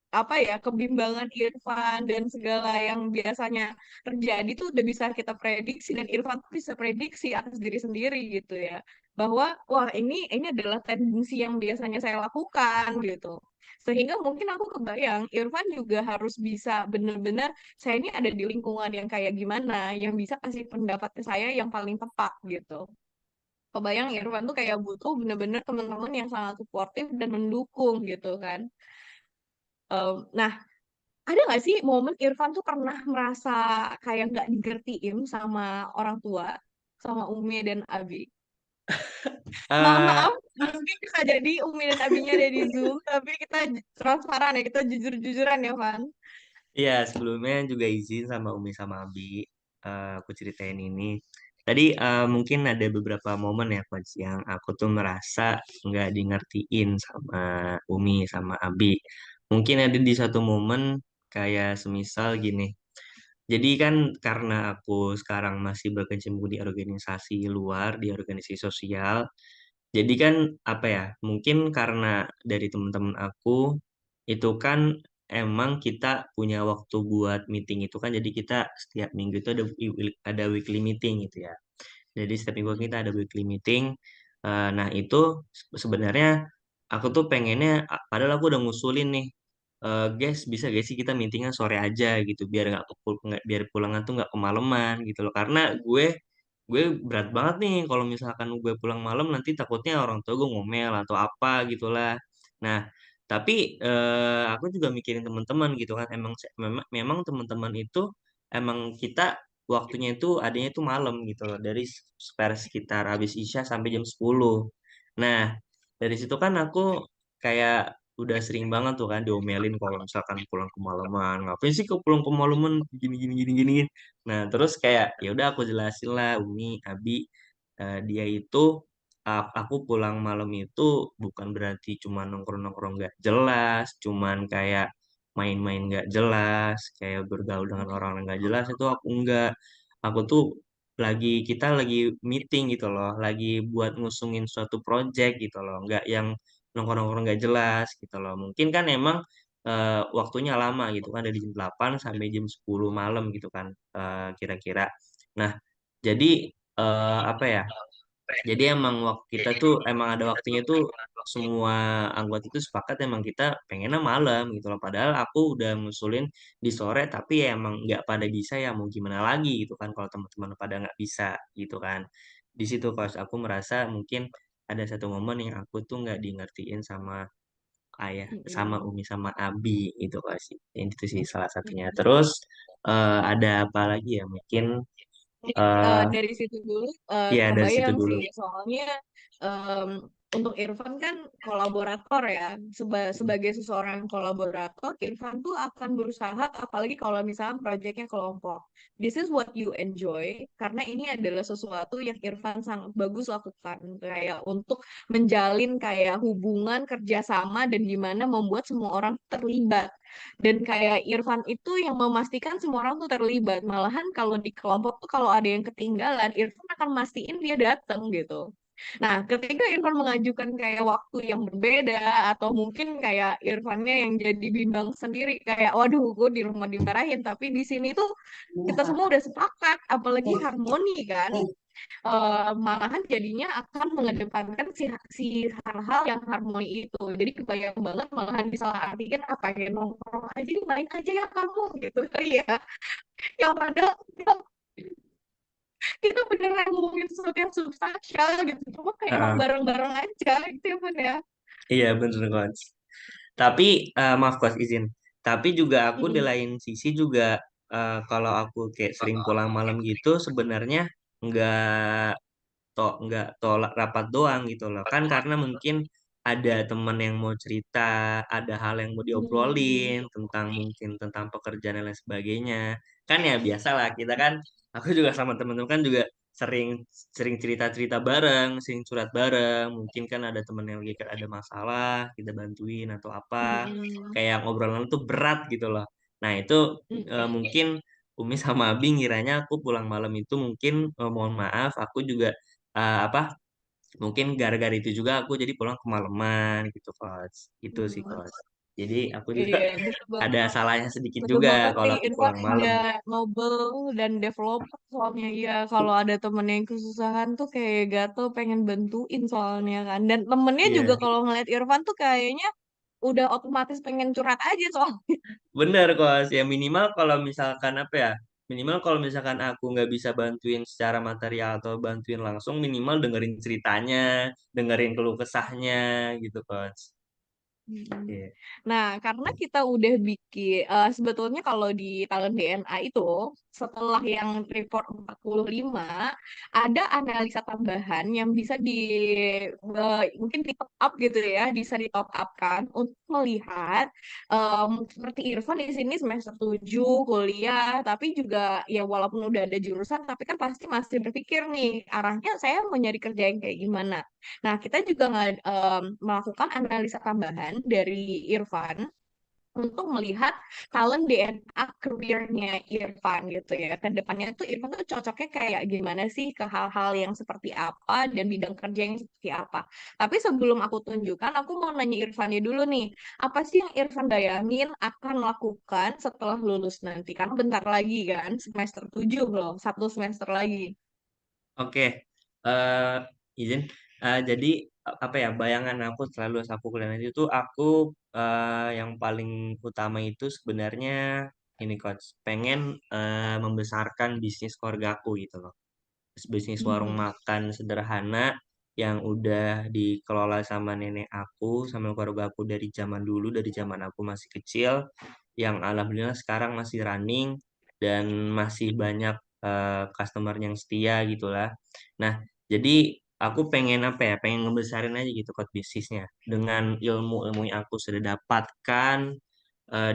apa ya kebimbangan Irfan dan segala yang biasanya terjadi tuh udah bisa kita prediksi dan Irfan tuh bisa prediksi atas diri sendiri gitu ya bahwa wah ini adalah tendensi yang biasanya saya lakukan gitu. Sehingga mungkin aku kebayang Irfan juga harus bisa benar-benar saya ini ada di lingkungan yang kayak gimana yang bisa kasih pendapat ke saya yang paling tepat gitu. Kebayang Irfan tuh kayak butuh bener-bener teman-teman yang sangat suportif dan mendukung gitu kan. Nah, ada nggak sih momen Irfan tuh pernah merasa kayak nggak digertiin sama orang tua, sama Umi dan Abi? Mohon Eh, maaf, mungkin bisa jadi Umi dan Abinya ada di Zoom, tapi kita transparan ya, kita jujur-jujuran ya, Van. Iya, sebelumnya juga izin sama Umi sama Abi, aku ceritain ini. Tadi mungkin ada beberapa momen ya, Coach, yang aku tuh merasa nggak di ngertiin sama Umi sama Abi. Mungkin ada di satu momen kayak semisal gini. Jadi kan karena aku sekarang masih berkecimpung di organisasi luar, di organisasi sosial, jadi kan apa ya, mungkin karena dari teman-teman aku itu kan emang kita punya waktu buat meeting itu kan, jadi kita setiap minggu itu ada weekly meeting gitu ya. Jadi setiap minggu kita ada weekly meeting. Nah itu sebenarnya aku tuh pengennya, padahal aku udah ngusulin nih, guys bisa gak sih kita meetingnya sore aja gitu, biar biar pulangan tuh nggak kemalaman gitu loh. Karena gue berat banget nih kalau misalkan gue pulang malam nanti takutnya orang tua gue ngomel atau apa gitulah. Nah, tapi aku juga mikirin teman-teman gitu kan. Memang teman-teman itu emang kita waktunya itu adanya itu malam gitu loh. Dari sekitar habis Isya sampai jam 10. Nah, dari situ kan aku kayak udah sering banget tuh kan diomelin kalau misalkan pulang kemalaman. Ngapain sih kau pulang kemalaman gini gini gini gini. Nah, terus kayak ya udah aku jelasin lah Umi, Abi, dia itu aku pulang malam itu bukan berarti cuma nongkrong-nongkrong nggak jelas, cuman kayak main-main nggak jelas, kayak bergaul dengan orang yang nggak jelas itu aku enggak. Aku tuh kita lagi meeting gitu loh, lagi buat ngusungin suatu project gitu loh, nggak yang nongkrong-nongkrong nggak jelas gitu loh. Mungkin kan emang waktunya lama gitu kan dari jam 8 sampai jam 10 malam gitu kan kira-kira. Nah, jadi apa ya? Jadi emang waktu kita tuh emang ada waktunya tuh semua anggota itu sepakat emang kita pengennya malam gitu loh. Padahal aku udah ngusulin di sore tapi ya emang nggak pada bisa ya mau gimana lagi gitu kan kalau teman-teman pada nggak bisa gitu kan. Di situ pas aku merasa mungkin ada satu momen yang aku tuh nggak di ngertiin sama ayah, sama Mm-mm. Umi sama Abi itu kok sih. Itu sih salah satunya. Mm-mm. Terus ada apa lagi ya? Mungkin Jadi eh dari situ dulu ya dari situ kebayang dulu. sih soalnya em, untuk Irfan kan kolaborator ya sebagai seseorang kolaborator Irfan tuh akan berusaha apalagi kalau misalnya proyeknya kelompok. This is what you enjoy karena ini adalah sesuatu yang Irfan sangat bagus lakukan kayak untuk menjalin kayak hubungan kerjasama dan gimana membuat semua orang terlibat. Dan kayak Irfan itu yang memastikan semua orang tuh terlibat. Malahan kalau di kelompok tuh kalau ada yang ketinggalan, Irfan akan mastiin dia datang gitu. Nah, ketika Irfan mengajukan kayak waktu yang berbeda atau mungkin kayak Irfannya yang jadi bimbang sendiri kayak waduh gue di rumah dimarahin tapi di sini tuh kita semua udah sepakat apalagi harmoni kan malahan jadinya akan mengedepankan si hal-hal yang harmoni itu. Jadi kebayang banget malahan disalahartikan apa ya nongkrong aja main aja ya kamu gitu ya. Yang padahal kita beneran ngomongin sesuatu yang substansial gitu. Cuma kayak emang Heeh. bareng-bareng aja gitu ya Bun ya. Iya bener coach. Tapi maaf coach izin. Tapi juga aku di Mm-mm. lain sisi juga kalau aku kayak sering pulang malam gitu sebenarnya nggak nggak tolak rapat doang gitu loh kan karena mungkin ada teman yang mau cerita, ada hal yang mau Hmm. diobrolin tentang mungkin tentang pekerjaan dan lain sebagainya. Kan ya biasa lah kita kan, aku juga sama teman-teman kan juga sering sering cerita-cerita bareng, sering curhat bareng. Mungkin kan ada temen yang lagi ada masalah, kita bantuin atau apa. Mm-mm. Kayak ngobrolan tuh berat gitu loh. Nah, itu Mm-mm. mungkin Umi sama Abi ngiranya aku pulang malam itu mungkin mohon maaf aku juga apa mungkin gara-gara itu juga aku jadi pulang kemalaman gitu coach. Itu sih Mm. coach. Jadi aku juga Iya, betul ada banget. salahnya sedikit Betul juga banget kalau sih, aku Irfan pulang udah malam. noble dan developer soalnya. Ya, kalau ada temen yang kesusahan tuh kayak gatel pengen bantuin soalnya kan. Dan temennya juga Iya, kalau ngeliat Irfan tuh kayaknya udah otomatis pengen curhat aja soalnya. bener coach. Ya minimal kalau misalkan apa ya, minimal kalau misalkan aku nggak bisa bantuin secara material atau bantuin langsung, minimal dengerin ceritanya, dengerin keluh kesahnya gitu coach. Mm. Iya. Nah, karena kita udah bikin, sebetulnya kalau di talent DNA itu, setelah yang report 45 ada analisa tambahan yang bisa mungkin di top up gitu ya, bisa di top up kan, untuk melihat, seperti Irfan di sini semester 7 kuliah, tapi juga ya walaupun udah ada jurusan, tapi kan pasti masih berpikir nih, arahnya saya mau nyari kerja yang kayak gimana. Nah, kita juga melakukan analisa tambahan dari Irfan untuk melihat talent DNA career-nya Irfan gitu ya. Ke depannya tuh Irfan tuh cocoknya kayak gimana sih ke hal-hal yang seperti apa dan bidang kerja yang seperti apa. Tapi sebelum aku tunjukkan, aku mau nanya Irfannya dulu nih. Apa sih yang Irfan bayangin akan lakukan setelah lulus nanti? Karena bentar lagi kan, semester 7 loh, satu semester lagi. Oke, eh izin. Jadi apa ya bayangan aku selalu lulus aku kuliah nanti itu aku yang paling utama itu sebenarnya ini coach pengen membesarkan bisnis keluarga aku gitu loh. Bisnis warung Mhm. makan sederhana yang udah dikelola sama nenek aku sama keluarga aku dari zaman dulu dari zaman aku masih kecil yang alhamdulillah sekarang masih running dan masih banyak customer yang setia gitulah. Nah, jadi aku pengen apa ya? Pengen ngebesarin aja gitu kok bisnisnya dengan ilmu-ilmu yang aku sudah dapatkan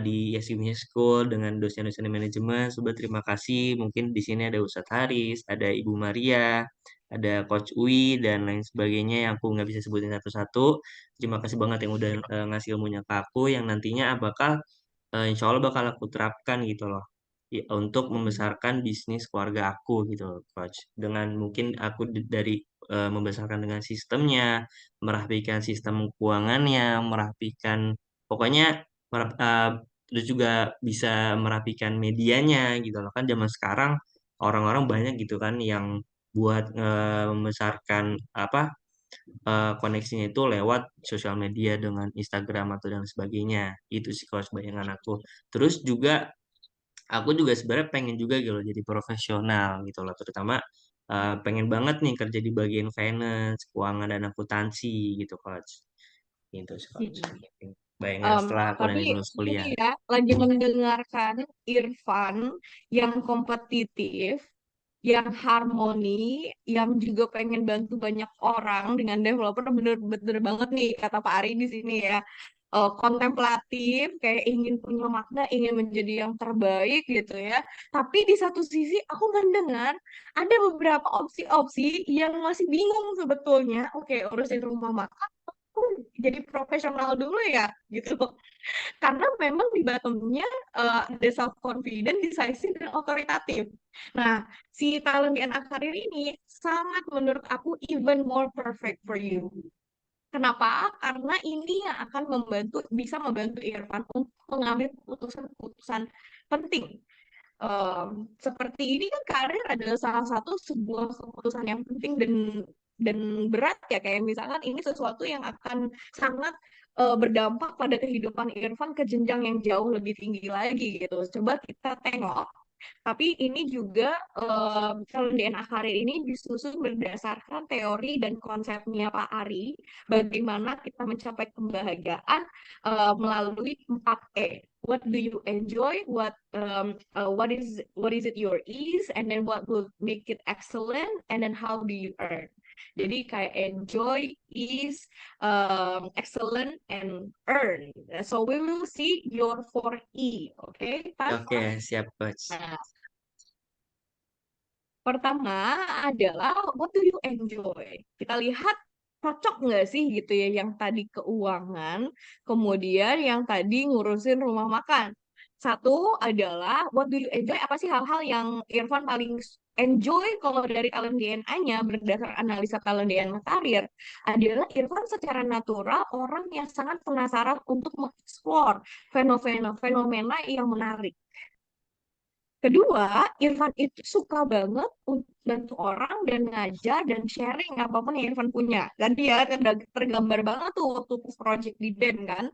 di SUMI School dengan dosen-dosen manajemen. Sobat terima kasih. Mungkin di sini ada Ustadz Haris, ada Ibu Maria, ada Coach Uwi dan lain sebagainya yang aku nggak bisa sebutin satu-satu. Terima kasih banget yang udah ngasih ilmunya ke aku yang nantinya bakal insya Allah bakal aku terapkan gitu loh. Untuk membesarkan bisnis keluarga aku gitu loh, Coach. Dengan mungkin aku dari membesarkan dengan sistemnya, merapikan sistem keuangannya, merapikan pokoknya terus juga bisa merapikan medianya gitu loh kan zaman sekarang orang-orang banyak gitu kan yang buat membesarkan apa koneksinya itu lewat sosial media dengan Instagram atau dan sebagainya itu sih kalau bayangan aku terus juga aku juga sebenarnya pengen juga gitu loh jadi profesional gitu loh terutama pengen banget nih kerja di bagian finance keuangan dan akuntansi gitu coach gitu sih coach Mhm. bayangan setelah aku Tapi nanti lulus ini kuliah. ya, lagi mendengarkan Irfan yang kompetitif, yang harmoni, yang juga pengen bantu banyak orang dengan developer, bener-bener banget nih kata Pak Ari di sini ya. Kontemplatif, kayak ingin punya makna, ingin menjadi yang terbaik gitu ya. Tapi di satu sisi aku mendengar ada beberapa opsi-opsi yang masih bingung sebetulnya. Oke, urusin rumah makan, aku jadi profesional dulu ya gitu karena memang di bottomnya ada self confident, decisive dan otoritatif. Nah, si talent and karir ini sangat menurut aku even more perfect for you. Kenapa? Karena ini yang akan bisa membantu Irfan untuk mengambil keputusan-keputusan penting. Seperti ini kan karir adalah salah satu sebuah keputusan yang penting dan berat ya kayak misalkan ini sesuatu yang akan sangat berdampak pada kehidupan Irfan ke jenjang yang jauh lebih tinggi lagi gitu. Coba kita tengok tapi ini juga kalau DNA karir ini disusun berdasarkan teori dan konsepnya Pak Ari, bagaimana kita mencapai kebahagiaan melalui 4E. What do you enjoy? What is it your ease? And then what will make it excellent? And then how do you earn? Jadi kayak enjoy, ease, excellent, and earn. So we will see your 4E, okay, Pak? Oke, siap coach. Nah, Pertama adalah what do you enjoy? Kita lihat cocok nggak sih gitu ya yang tadi keuangan, kemudian yang tadi ngurusin rumah makan. Satu adalah what do you enjoy? Apa sih hal-hal yang Irfan paling enjoy kalau dari talent DNA-nya berdasarkan analisa talent DNA karir adalah Irfan secara natural orang yang sangat penasaran untuk mengeksplor fenomena yang menarik. Kedua, Irfan itu suka banget untuk bantu orang dan ngajar dan sharing apapun yang Irfan punya. Tadi ya tergambar banget tuh waktu project di band kan.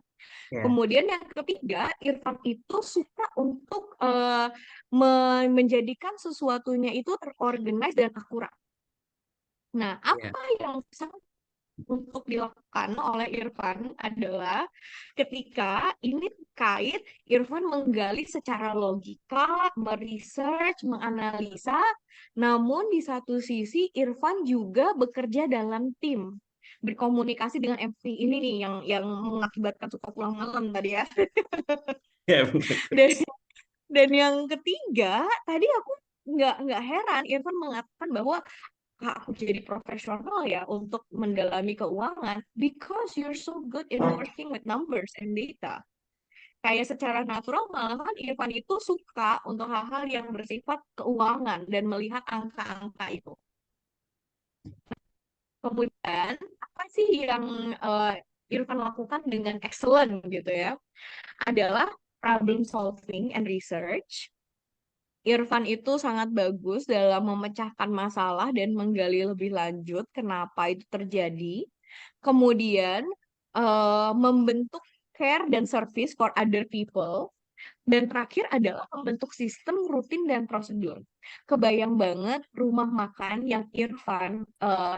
Ya, Kemudian yang ketiga, Irfan itu suka untuk menjadikan sesuatunya itu terorganize dan akurat. Nah, ya. apa yang sangat untuk dilakukan oleh Irfan adalah ketika ini terkait Irfan menggali secara logika, meresearch, menganalisa, namun di satu sisi Irfan juga bekerja dalam tim, berkomunikasi dengan MP ini nih yang mengakibatkan suka pulang malam tadi ya. Ya, benar. Dan dan yang ketiga, tadi aku nggak heran Irfan mengatakan bahwa "Kak, aku jadi profesional ya untuk mendalami keuangan because you're so good in working with numbers and data. Kayak secara natural malahan Irfan itu suka untuk hal-hal yang bersifat keuangan dan melihat angka-angka itu. Kemudian apa sih yang Irfan lakukan dengan excellent gitu ya? Adalah problem solving and research. Irfan itu sangat bagus dalam memecahkan masalah dan menggali lebih lanjut kenapa itu terjadi. Kemudian membentuk care dan service for other people. Dan terakhir adalah membentuk sistem rutin dan prosedur. Kebayang banget rumah makan yang Irfan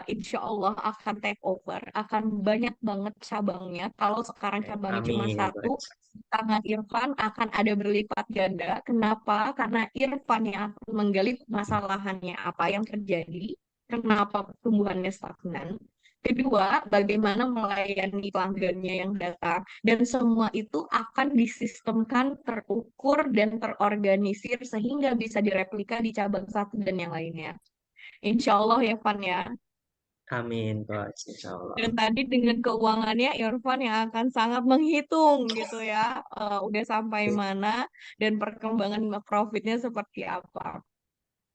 insya Allah akan take over, akan banyak banget cabangnya. Kalau sekarang cabangnya cuma Amin, satu, Coach. tangan Irfan akan ada berlipat ganda. Kenapa? Karena Irfan yang akan menggali masalahannya apa yang terjadi, kenapa pertumbuhannya stagnan. Kedua, bagaimana melayani pelanggannya yang datang. Dan semua itu akan disistemkan, terukur, dan terorganisir sehingga bisa direplika di cabang satu dan yang lainnya. Insya Allah ya, Van ya. Amin, Coach. Insya Allah. Dan tadi dengan keuangannya, Irfan yang akan sangat menghitung gitu ya. Udah sampai mana dan perkembangan profitnya seperti apa.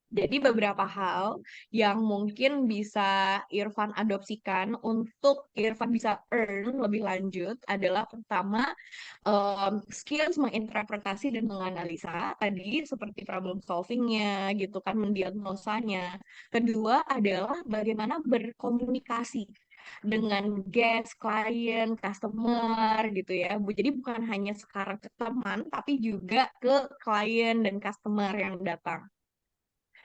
Jadi beberapa hal yang mungkin bisa Irfan adopsikan untuk Irfan bisa earn lebih lanjut adalah pertama skills menginterpretasi dan menganalisa tadi seperti problem solvingnya gitu kan mendiagnosanya. Kedua adalah bagaimana berkomunikasi dengan guest, klien, customer gitu ya. Jadi bukan hanya sekarang ke teman tapi juga ke klien dan customer yang datang.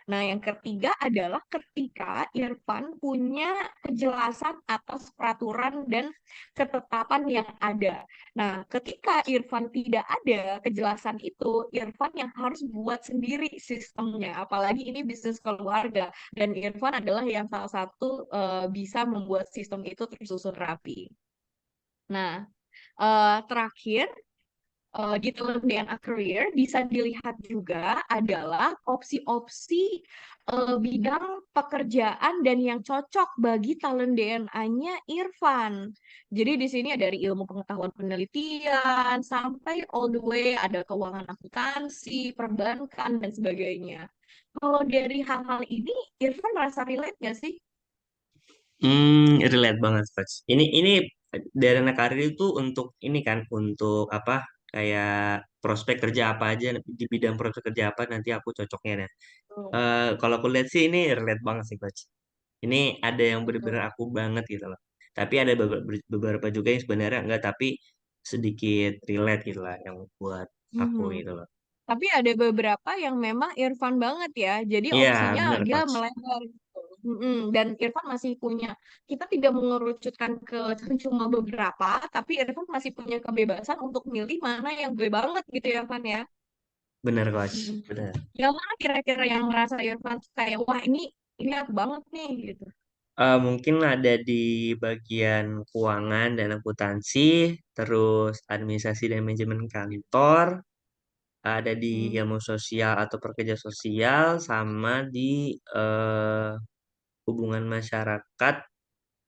Nah, yang ketiga adalah ketika Irfan punya kejelasan atas peraturan dan ketetapan yang ada. Nah, ketika Irfan tidak ada kejelasan itu, Irfan yang harus buat sendiri sistemnya. Apalagi ini bisnis keluarga dan Irfan adalah yang salah satu bisa membuat sistem itu tersusun rapi. Nah, terakhir di dalam DNA Career bisa dilihat juga adalah opsi-opsi bidang pekerjaan dan yang cocok bagi talent DNA-nya Irfan. Jadi di sini ada dari ilmu pengetahuan penelitian sampai all the way ada keuangan akuntansi, perbankan dan sebagainya. Kalau dari hal-hal ini Irfan merasa relate nggak sih? Relate banget, Coach. Ini Dana Karir itu untuk ini kan, untuk apa? Kayak prospek kerja apa aja di bidang prospek kerja apa nanti aku cocoknya nah. Betul, Kalau aku lihat sih ini relate banget sih, Coach. Ini ada yang betul. benar-benar aku banget gitu loh. Tapi ada beberapa juga yang sebenarnya enggak, tapi sedikit relate gitu lah yang buat aku Mhm. gitu loh. Tapi ada beberapa yang memang Irfan banget ya. Jadi Iya, opsinya benar, dia Coach. melebar gitu. Dan Irfan masih punya, kita tidak mengerucutkan ke cuma beberapa, tapi Irfan masih punya kebebasan untuk milih mana yang gue banget gitu ya, Van ya. Benar, Coach. Mm-mm. Benar. Yang mana kira-kira yang merasa Irfan tuh kayak, wah ini aku banget nih gitu. Mungkin ada di bagian keuangan dan akuntansi, terus administrasi dan manajemen kantor, ada di Hmm. ilmu sosial atau pekerja sosial sama di hubungan masyarakat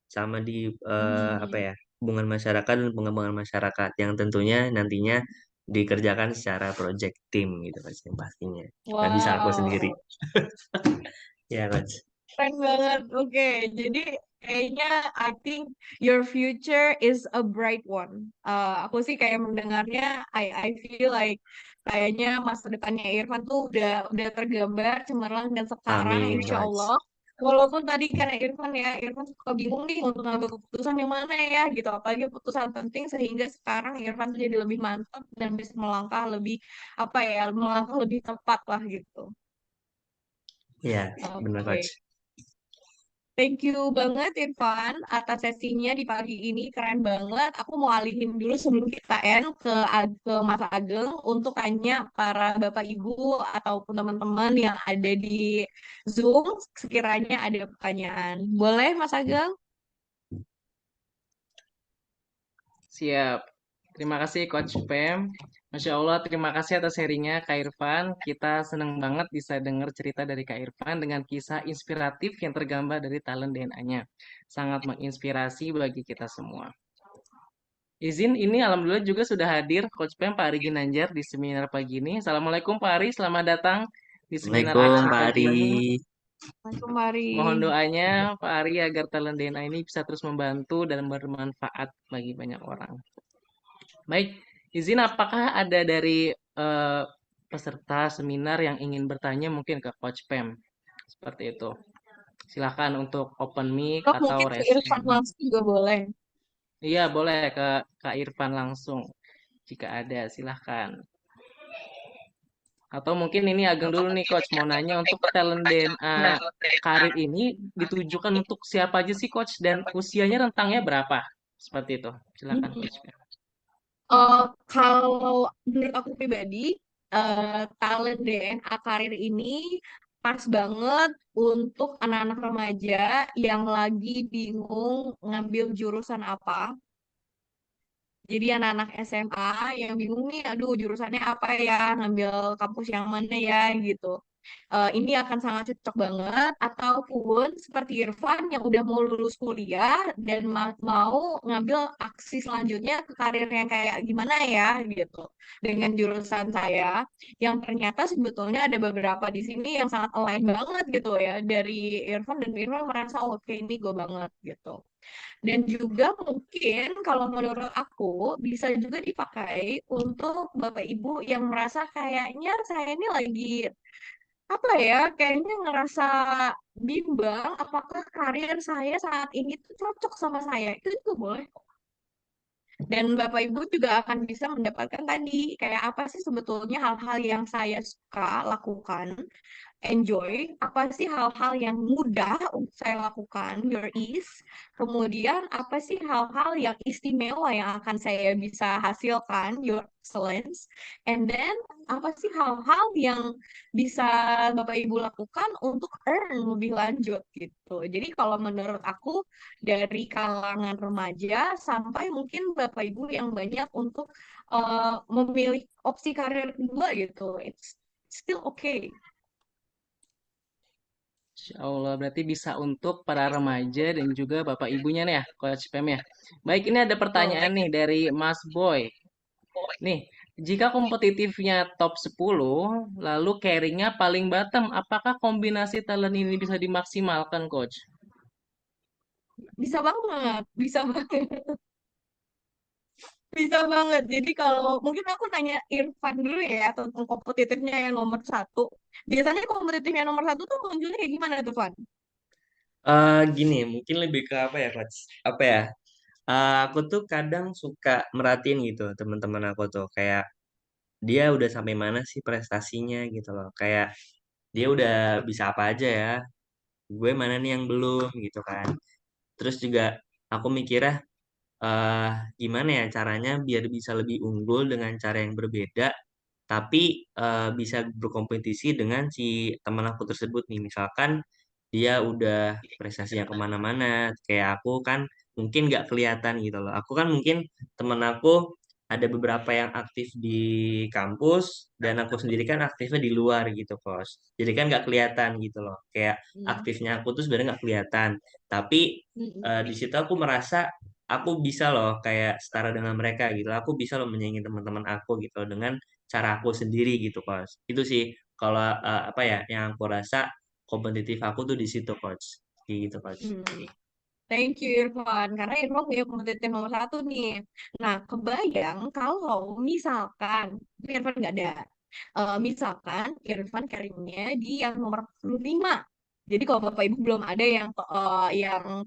sama di apa Hmm. ya hubungan masyarakat dan pengembangan masyarakat yang tentunya nantinya dikerjakan secara project team gitu kan yang pastinya nggak bisa aku sendiri Wow. ya coach. Keren banget. Oke, jadi kayaknya I think your future is a bright one. Aku sih kayak mendengarnya, I feel like kayaknya masa depannya Irfan tuh udah tergambar cemerlang dan sekarang Amin insya coach. Allah. Walaupun tadi karena Irfan ya, Irfan suka bingung nih untuk ngambil keputusan yang mana ya gitu. Apalagi keputusan penting sehingga sekarang Irfan tuh jadi lebih mantap dan bisa melangkah lebih apa ya, melangkah lebih tepat lah gitu. Ya benar coach. Oke. Thank you banget Irfan atas sesinya di pagi ini keren banget. Aku mau alihin dulu sebelum kita end ke Mas Ageng untuk tanya para Bapak Ibu ataupun teman-teman yang ada di Zoom sekiranya ada pertanyaan. Boleh Mas Ageng? Siap. Terima kasih Coach Pem. Masya Allah, terima kasih atas sharingnya Kak Irfan. Kita senang banget bisa dengar cerita dari Kak Irfan dengan kisah inspiratif yang tergambar dari talent DNA-nya. Sangat menginspirasi bagi kita semua. Izin ini alhamdulillah juga sudah hadir Coach Pem Pak Ari Ginanjar di seminar pagi ini. Assalamualaikum Pak Ari, selamat datang di seminar Assalamualaikum Aksi Pak pagi Ari. ini. Assalamualaikum Mari. Mohon doanya Pak Ari agar talent DNA ini bisa terus membantu dan bermanfaat bagi banyak orang. Baik, izin apakah ada dari eh, peserta seminar yang ingin bertanya mungkin ke Coach Pem? Seperti itu. Silakan untuk open mic Oh, atau mungkin ke raise Irfan hand. langsung juga boleh. Iya, boleh ke Kak Irfan langsung. Jika ada, silahkan. Atau mungkin ini Ageng dulu nih Coach, mau nanya untuk talent DNA karir ini ditujukan untuk siapa aja sih Coach dan usianya rentangnya berapa? Seperti itu. Silakan Hmm. Coach. Kalau menurut aku pribadi, talent DNA karir ini pas banget untuk anak-anak remaja yang lagi bingung ngambil jurusan apa. Jadi anak-anak SMA yang bingung nih, aduh jurusannya apa ya, ngambil kampus yang mana ya gitu. Ini akan sangat cocok banget. Ataupun seperti Irfan yang udah mau lulus kuliah dan mau ngambil aksi selanjutnya ke karir yang kayak gimana ya gitu. Dengan jurusan saya, yang ternyata sebetulnya ada beberapa di sini yang sangat align banget gitu ya dari Irfan dan Irfan merasa "Oh, oke ini gue banget gitu. Dan juga mungkin kalau menurut aku bisa juga dipakai untuk Bapak Ibu yang merasa kayaknya saya ini lagi apa ya, kayaknya ngerasa bimbang apakah karir saya saat ini tuh cocok sama saya. Itu juga boleh. Dan Bapak Ibu juga akan bisa mendapatkan tadi kayak apa sih sebetulnya hal-hal yang saya suka lakukan enjoy, apa sih hal-hal yang mudah untuk saya lakukan, your ease. Kemudian apa sih hal-hal yang istimewa yang akan saya bisa hasilkan, your excellence. And then apa sih hal-hal yang bisa Bapak Ibu lakukan untuk earn lebih lanjut gitu. Jadi kalau menurut aku dari kalangan remaja sampai mungkin Bapak Ibu yang banyak untuk memilih opsi karir kedua gitu. It's still okay. Insya Allah, berarti bisa untuk para remaja dan juga bapak ibunya nih ya, Coach Pem ya. Baik, ini ada Betul. pertanyaan nih dari Mas Boy. Nih, jika kompetitifnya top 10, lalu carry-nya paling bottom, apakah kombinasi talent ini bisa dimaksimalkan, Coach? Bisa banget, bisa banget, bisa banget. Jadi kalau mungkin aku tanya Irfan dulu ya tentang kompetitifnya yang nomor satu. Biasanya kompetitifnya nomor satu tuh munculnya kayak gimana tuh, Van? Gini mungkin lebih ke apa ya coach apa ya aku tuh kadang suka merhatiin gitu teman-teman aku tuh kayak dia udah sampai mana sih prestasinya gitu loh kayak dia udah bisa apa aja ya gue mana nih yang belum gitu kan terus juga aku mikirnya eh gimana ya caranya biar bisa lebih unggul dengan cara yang berbeda tapi bisa berkompetisi dengan si teman aku tersebut nih misalkan dia udah prestasinya kemana-mana kayak aku kan mungkin nggak kelihatan gitu loh aku kan mungkin temen aku ada beberapa yang aktif di kampus dan aku sendiri kan aktifnya di luar gitu, Kos. Jadi kan nggak kelihatan gitu loh. Kayak Hmm. aktifnya aku tuh sebenarnya nggak kelihatan. Tapi Mm-mm. di situ aku merasa aku bisa loh kayak setara dengan mereka gitu. Aku bisa loh menyaingi teman-teman aku gitu loh, dengan cara aku sendiri gitu, Kos. Itu sih kalau apa ya yang aku rasa kompetitif aku tuh di situ, Coach. Gitu, Coach. Hmm. Thank you Irfan, karena Irfan punya kompetitif nomor satu nih. Nah, kebayang kalau misalkan Irfan nggak ada, misalkan Irfan carry-nya di yang nomor 45. Jadi kalau Bapak Ibu belum ada yang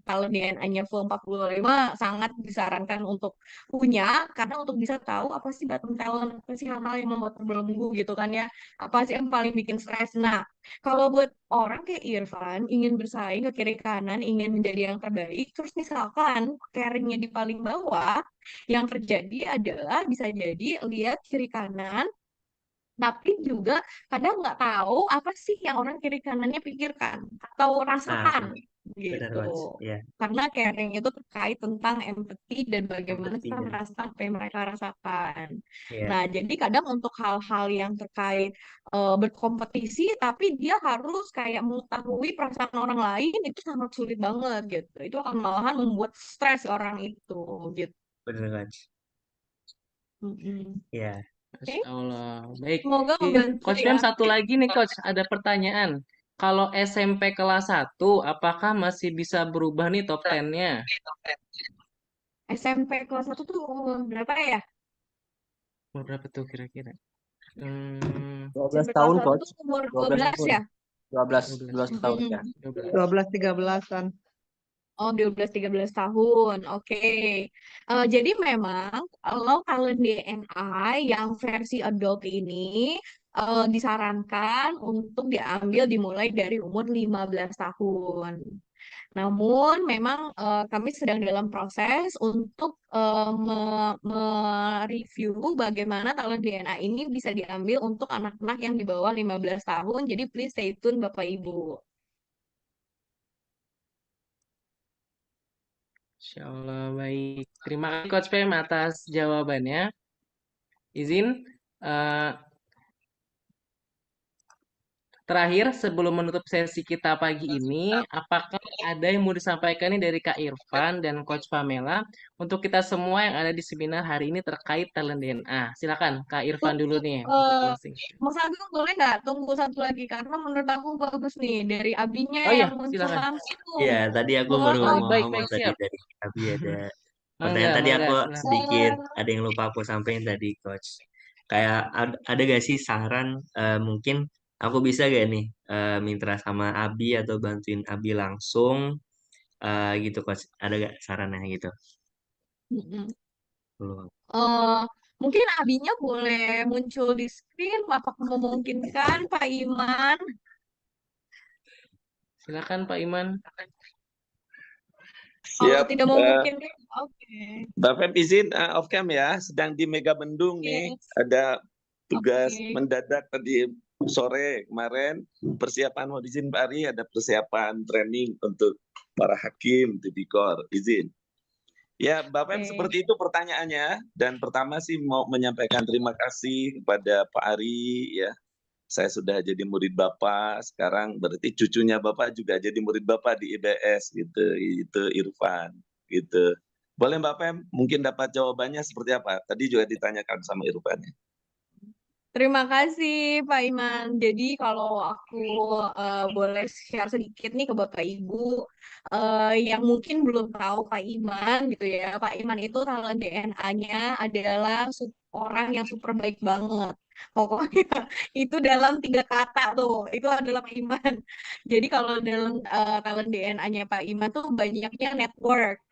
talent DNA-nya full 45, sangat disarankan untuk punya, karena untuk bisa tahu apa sih bottom talent, apa sih hal-hal yang membuat terbelenggu gitu kan ya, apa sih yang paling bikin stres. Nah, kalau buat orang kayak Irfan ingin bersaing ke kiri kanan, ingin menjadi yang terbaik, terus misalkan carry-nya di paling bawah, yang terjadi adalah bisa jadi lihat kiri kanan, tapi juga kadang nggak tahu apa sih yang orang kiri kanannya pikirkan atau Ah, rasakan benar, gitu. Coach. Ya, Karena caring itu terkait tentang empati dan bagaimana empati kita benar. merasakan apa yang mereka rasakan. Ya, Nah, jadi kadang untuk hal-hal yang terkait berkompetisi, tapi dia harus kayak mengetahui perasaan orang lain itu sangat sulit banget gitu. Itu akan malahan membuat stres orang itu gitu. benar, Coach. Mm-mm. Ya, Masya Oke, Allah. Baik. semoga membantu Coach ya. Pem, satu lagi nih Coach, ada pertanyaan. Kalau SMP kelas 1, apakah masih bisa berubah nih top 10-nya? SMP kelas 1 tuh umur berapa ya? Umur berapa tuh kira-kira? Hmm, 12 SMP kelas tahun, 1 tuh Coach. umur 12 12 tahun. ya? 12, 12, 12 tahun ya. Mm-mm. 12. 12-13-an. Oh, 12-13 tahun. Oke. Jadi memang kalau DNA yang versi adult ini disarankan untuk diambil dimulai dari umur 15 tahun. Namun memang kami sedang dalam proses untuk mereview bagaimana talent DNA ini bisa diambil untuk anak-anak yang di bawah 15 tahun. Jadi please stay tune Bapak Ibu. Insya Allah baik. Terima kasih Coach Pem atas jawabannya. Izin eh, terakhir sebelum menutup sesi kita pagi ini, apakah ada yang mau disampaikan nih dari Kak Irfan dan Coach Pamela untuk kita semua yang ada di seminar hari ini terkait talent DNA? Silakan Kak Irfan dulu Tunggu, nih untuk closing. Mas Agung boleh nggak tunggu satu lagi karena menurut aku bagus nih dari abinya Oh iya, yang muncul silakan. langsung. ya tadi aku baru Oh, mau Boleh. baik ngomong baik tadi siap. dari Abi ada Mangga, pertanyaan tadi mangga, aku silakan. sedikit ada yang lupa aku sampaikan tadi, Coach. Kayak ada gak sih saran mungkin aku bisa gak nih minta sama Abi atau bantuin Abi langsung gitu, Coach. Ada gak sarannya gitu? Mm-mm. Belum. Eh, Mungkin abinya boleh muncul di screen. Apakah memungkinkan Pak Iman? Silakan Pak Iman. Kalau Siap, tidak memungkinkan, oke. Bapak izin off cam ya, sedang di Megabendung nih, Yes, ada tugas oke. mendadak tadi sore kemarin, persiapan mau izin Pak Ari, ada persiapan training untuk para hakim, tipikor, izin. Ya, Bapak Oke. seperti itu pertanyaannya, dan pertama sih mau menyampaikan terima kasih kepada Pak Ari, ya, saya sudah jadi murid Bapak, sekarang berarti cucunya Bapak juga jadi murid Bapak di IBS gitu, itu Irfan gitu. Boleh Mbak Pem, mungkin dapat jawabannya seperti apa? Tadi juga ditanyakan sama Irfan. Terima kasih Pak Iman. Jadi kalau aku boleh share sedikit nih ke Bapak Ibu yang mungkin belum tahu Pak Iman gitu ya. Pak Iman itu kalau DNA-nya adalah orang yang super baik banget. Pokoknya itu dalam 3 kata tuh, itu adalah Pak Iman. Jadi kalau DNA-nya Pak Iman tuh banyaknya network,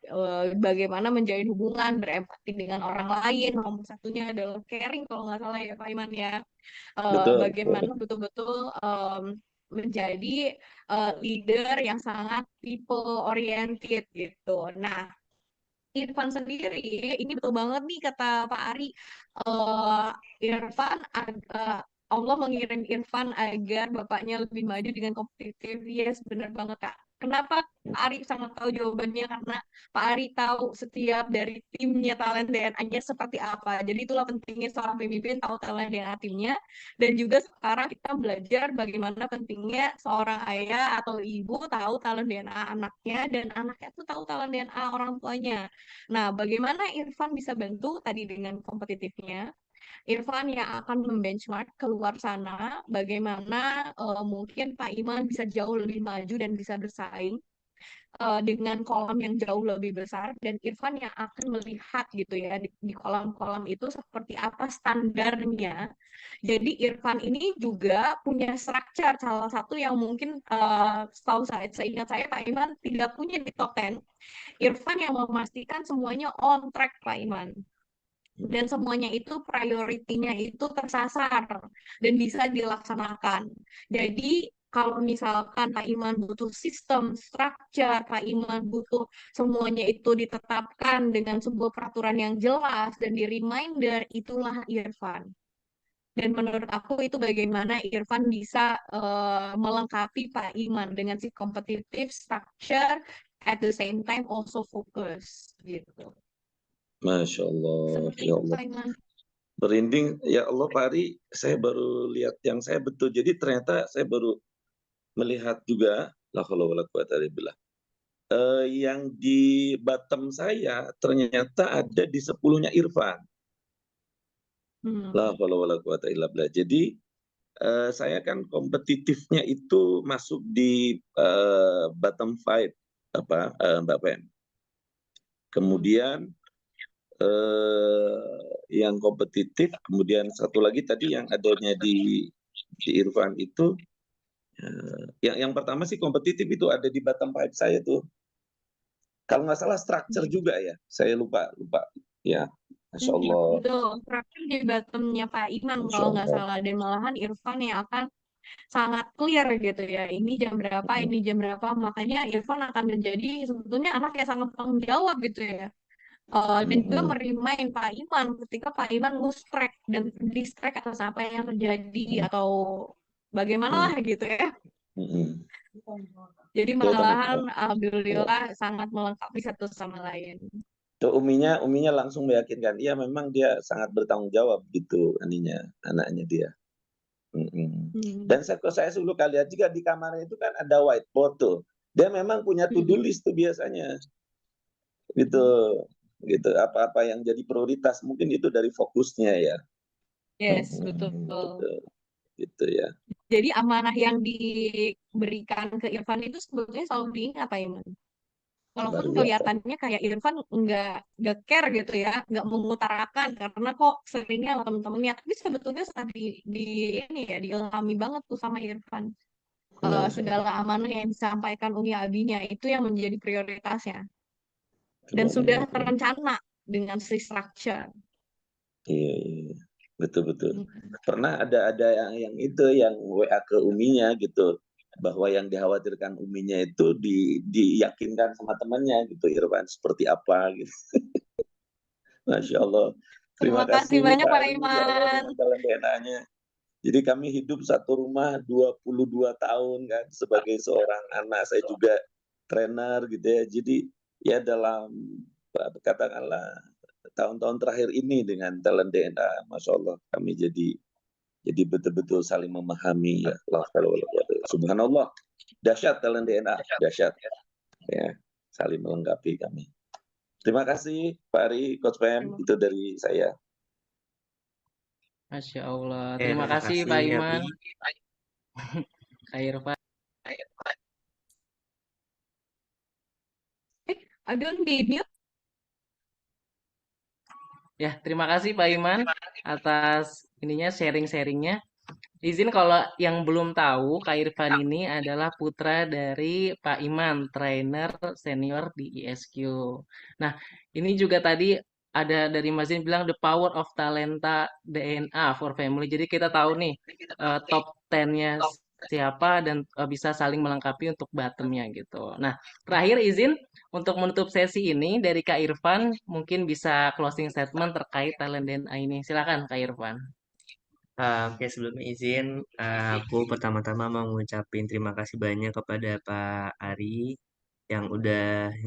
bagaimana menjalin hubungan, berempati dengan orang lain. Nomor satunya adalah caring kalau nggak salah ya Pak Iman ya. Betul. Bagaimana betul-betul menjadi leader yang sangat people oriented gitu. Nah, Irfan sendiri, ini betul banget nih kata Pak Ari. eh Irfan, Allah mengirim Irfan agar bapaknya lebih maju dengan kompetitif. Yes, benar banget Kak. Kenapa Pak Ari sangat tahu jawabannya? Karena Pak Ari tahu setiap dari timnya talent DNA-nya seperti apa. Jadi itulah pentingnya seorang pemimpin tahu talent DNA timnya. Dan juga sekarang kita belajar bagaimana pentingnya seorang ayah atau ibu tahu talent DNA anaknya dan anaknya tuh tahu talent DNA orang tuanya. Nah, bagaimana Irfan bisa bantu tadi dengan kompetitifnya? Irfan yang akan membenchmark keluar sana bagaimana mungkin Pak Iman bisa jauh lebih maju dan bisa bersaing dengan kolam yang jauh lebih besar dan Irfan yang akan melihat gitu ya di kolam-kolam itu seperti apa standarnya. Jadi Irfan ini juga punya structure salah satu yang mungkin setahu saya seingat saya Pak Iman tidak punya di top 10. Irfan yang memastikan semuanya on track Pak Iman dan semuanya itu prioritinya itu tersasar dan bisa dilaksanakan. Jadi kalau misalkan Pak Iman butuh sistem, structure, Pak Iman butuh semuanya itu ditetapkan dengan sebuah peraturan yang jelas dan di reminder, itulah Irfan. Dan menurut aku itu bagaimana Irfan bisa melengkapi Pak Iman dengan si competitive structure at the same time also focus gitu. Masya Allah, Seperti ya itu Allah. Pak Iman. Merinding, ya Allah Pak Ari, saya baru lihat yang saya betul. Jadi ternyata saya baru melihat juga, la haula wala quwata illa billah. Yang di bottom saya ternyata ada di 10-nya Irfan. La haula wala quwata illa billah. Jadi saya kan kompetitifnya itu masuk di bottom 5 Mbak Pen. Kemudian yang kompetitif, kemudian satu lagi tadi yang adanya di Irfan itu yang pertama sih kompetitif itu ada di bottom 5 saya tuh. Kalau nggak salah structure juga ya, saya lupa ya. Masya Allah, Betul, terakhir di bottomnya Pak Iman Masya kalau nggak Allah. salah dan malahan Irfan yang akan sangat clear gitu ya. Ini jam berapa, ini jam berapa. Makanya Irfan akan menjadi sebetulnya anak yang sangat tanggung jawab gitu ya. Dan juga merimain Pak Iman ketika Pak Iman lose track dan distract atas apa yang terjadi atau bagaimana lah gitu ya. Jadi malahan alhamdulillah sangat melengkapi satu sama lain. Tuh uminya langsung meyakinkan, iya memang dia sangat bertanggung jawab gitu anaknya dia. Dan saya dulu lihat juga di kamarnya itu kan ada whiteboard tuh. Dia memang punya to-do list tuh biasanya. Gitu. Gitu. Apa-apa yang jadi prioritas mungkin itu dari fokusnya ya. Yes, betul. Gitu ya. Jadi amanah yang diberikan ke Irfan itu sebetulnya selalu diingat Pak Iman. Walaupun kelihatannya kayak Irfan nggak care gitu ya, nggak mengutarakan karena kok seringnya sama temen-temennya. Tapi sebetulnya saat di ini ya diilhami banget tuh sama Irfan. Segala amanah yang disampaikan Umi Abinya itu yang menjadi prioritasnya. Dan sudah terencana dengan si structure. Iya. Betul. Pernah ada yang itu yang WA ke uminya gitu, bahwa yang dikhawatirkan uminya itu diyakinkan sama temannya gitu, Irfan seperti apa gitu. Masya Allah. Terima kasih banyak Pak Ari, Iman. ya Allah, dengan talent DNA-nya. Jadi kami hidup satu rumah 22 tahun kan sebagai seorang anak. Saya juga trainer gitu ya. Jadi ya dalam katakanlah tahun-tahun terakhir ini dengan talent DNA, Masya Allah, kami jadi betul-betul saling memahami ya. Subhanallah, dahsyat talent DNA, dahsyat ya, saling melengkapi kami. Terima kasih Pak Ari, Coach Pem, itu dari saya. Masya Allah. Oke, Terima kasih Pak Iman. Kak Irfan. Aduh, di Ya, terima kasih Pak Iman atas ininya sharing-sharingnya. Izin kalau yang belum tahu, Kak Irfan ini adalah putra dari Pak Iman, trainer senior di ISQ. Nah, ini juga tadi ada dari Mas Zin bilang the power of talenta DNA for family. Jadi kita tahu nih top 10-nya siapa dan bisa saling melengkapi untuk bottom-nya gitu. Nah, terakhir izin untuk menutup sesi ini dari Kak Irfan mungkin bisa closing statement terkait talent DNA ini. Silakan Kak Irfan. Oke, sebelum izin, aku pertama-tama mau ngucapin terima kasih banyak kepada Pak Ari yang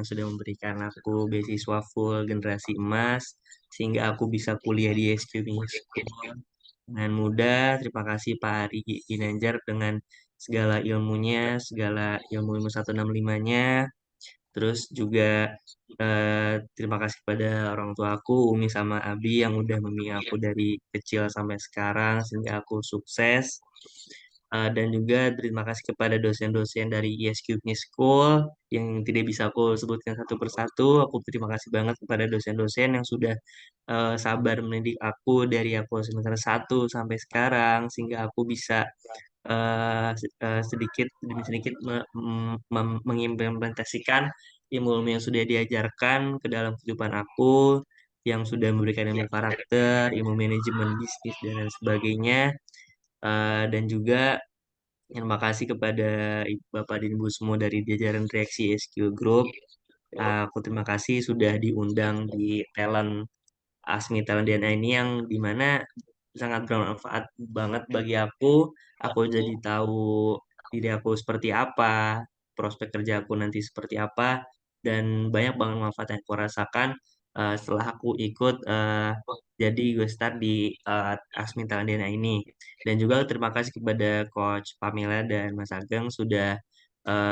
sudah memberikan aku beasiswa full generasi emas sehingga aku bisa kuliah di SQ dengan mudah. Terima kasih Pak Ari Ginanjar dengan segala ilmunya, segala ilmu-ilmu 165-nya. Terus juga terima kasih kepada orang tua aku, Umi sama Abi yang udah membimbing aku dari kecil sampai sekarang sehingga aku sukses. Dan juga terima kasih kepada dosen-dosen dari ESQ School yang tidak bisa aku sebutkan satu persatu. Aku terima kasih banget kepada dosen-dosen yang sudah sabar mendidik aku dari aku semester 1 sampai sekarang sehingga aku bisa sedikit demi sedikit mengimplementasikan ilmu-ilmu yang sudah diajarkan ke dalam kehidupan aku, yang sudah memberikan ilmu karakter, ilmu manajemen bisnis dan lain sebagainya. Dan juga terima kasih kepada Bapak dan Ibu semua dari jajaran Reaksi SQ Group. Aku terima kasih sudah diundang di talent Asmi Talent DNA ini yang dimana sangat bermanfaat banget bagi aku. Aku jadi tahu diri aku seperti apa, prospek kerja aku nanti seperti apa, dan banyak banget manfaat yang aku rasakan setelah aku ikut jadi gue start di Asmi Talent DNA ini. Dan juga terima kasih kepada Coach Pamela dan Mas Ageng sudah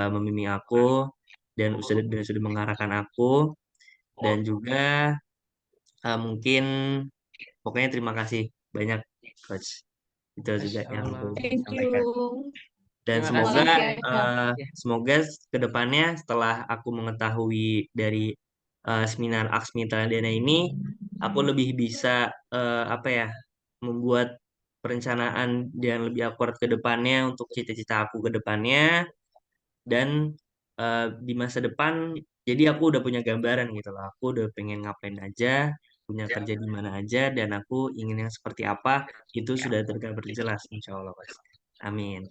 membimbing aku dan sudah mengarahkan aku dan juga mungkin pokoknya terima kasih banyak Coach. Itu juga Masya yang aku Allah. ingin Thank you. sampaikan. Dan Terima semoga kasih. Makasih ya, Kak. Ya. semoga kedepannya setelah aku mengetahui dari seminar Aksmi Taladana ini, aku lebih bisa apa ya membuat perencanaan yang lebih akurat ke depannya untuk cita-cita aku ke depannya dan di masa depan jadi aku udah punya gambaran gitu loh. Aku udah pengen ngapain aja, punya kerja di mana aja dan aku ingin yang seperti apa itu sudah tergambar jelas insya Allah Mas. Amin.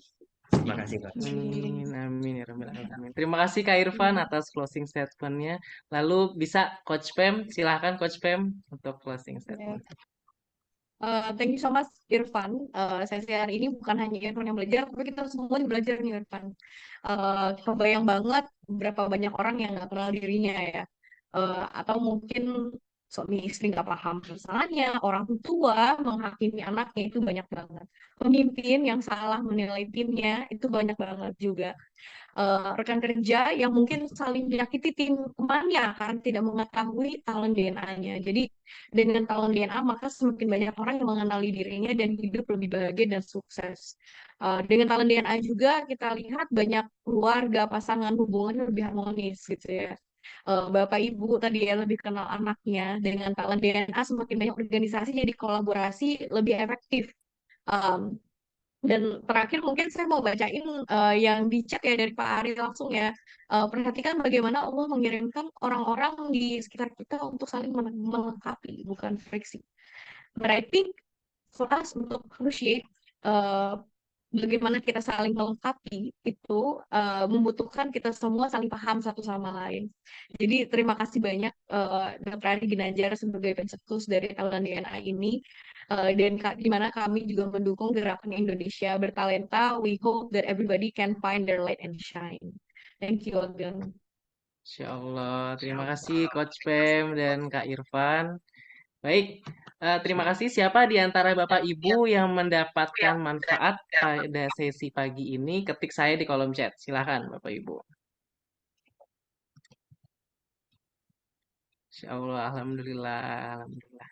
Terima kasih Coach. Amin, amin ya Rabbal Alamin. Terima kasih Kak Irfan atas closing statement-nya. Lalu bisa Coach Pem, silahkan Coach Pem untuk closing Ya. statement. Thank you so much, Irfan. Sesi hari ini bukan hanya Irfan yang belajar, tapi kita semua yang belajar nih, Irfan. Kebayang banget berapa banyak orang yang nggak kenal dirinya ya. Atau mungkin suami istri nggak paham pasangannya, orang tua menghakimi anaknya itu banyak banget. Pemimpin yang salah menilai timnya itu banyak banget juga. Rekan kerja yang mungkin saling menyakiti tim temannya karena tidak mengetahui talent DNA-nya. Jadi dengan talent DNA maka semakin banyak orang yang mengenali dirinya dan hidup lebih bahagia dan sukses. Dengan talent DNA juga kita lihat banyak keluarga, pasangan, hubungannya lebih harmonis gitu ya. Bapak Ibu tadi ya lebih kenal anaknya dengan talent DNA semakin banyak organisasi jadi kolaborasi lebih efektif. Um, dan terakhir mungkin saya mau bacain yang di chat ya dari Pak Ari langsung ya. Perhatikan bagaimana Allah mengirimkan orang-orang di sekitar kita untuk saling melengkapi, bukan friksi. But I think for us untuk appreciate uh, bagaimana kita saling melengkapi itu membutuhkan kita semua saling paham satu sama lain. Jadi terima kasih banyak Dr. Adi Ginanjar sebagai pencetus dari Talent DNA ini dan di mana kami juga mendukung gerakan Indonesia bertalenta. We hope that everybody can find their light and shine. Thank you again. Insya Allah. Terima kasih Coach Pem dan Kak Irfan. Baik, terima kasih. Siapa di antara Bapak Ibu yang mendapatkan manfaat pada sesi pagi ini? Ketik saya di kolom chat. Silahkan Bapak Ibu. Insya Allah, Alhamdulillah, Alhamdulillah.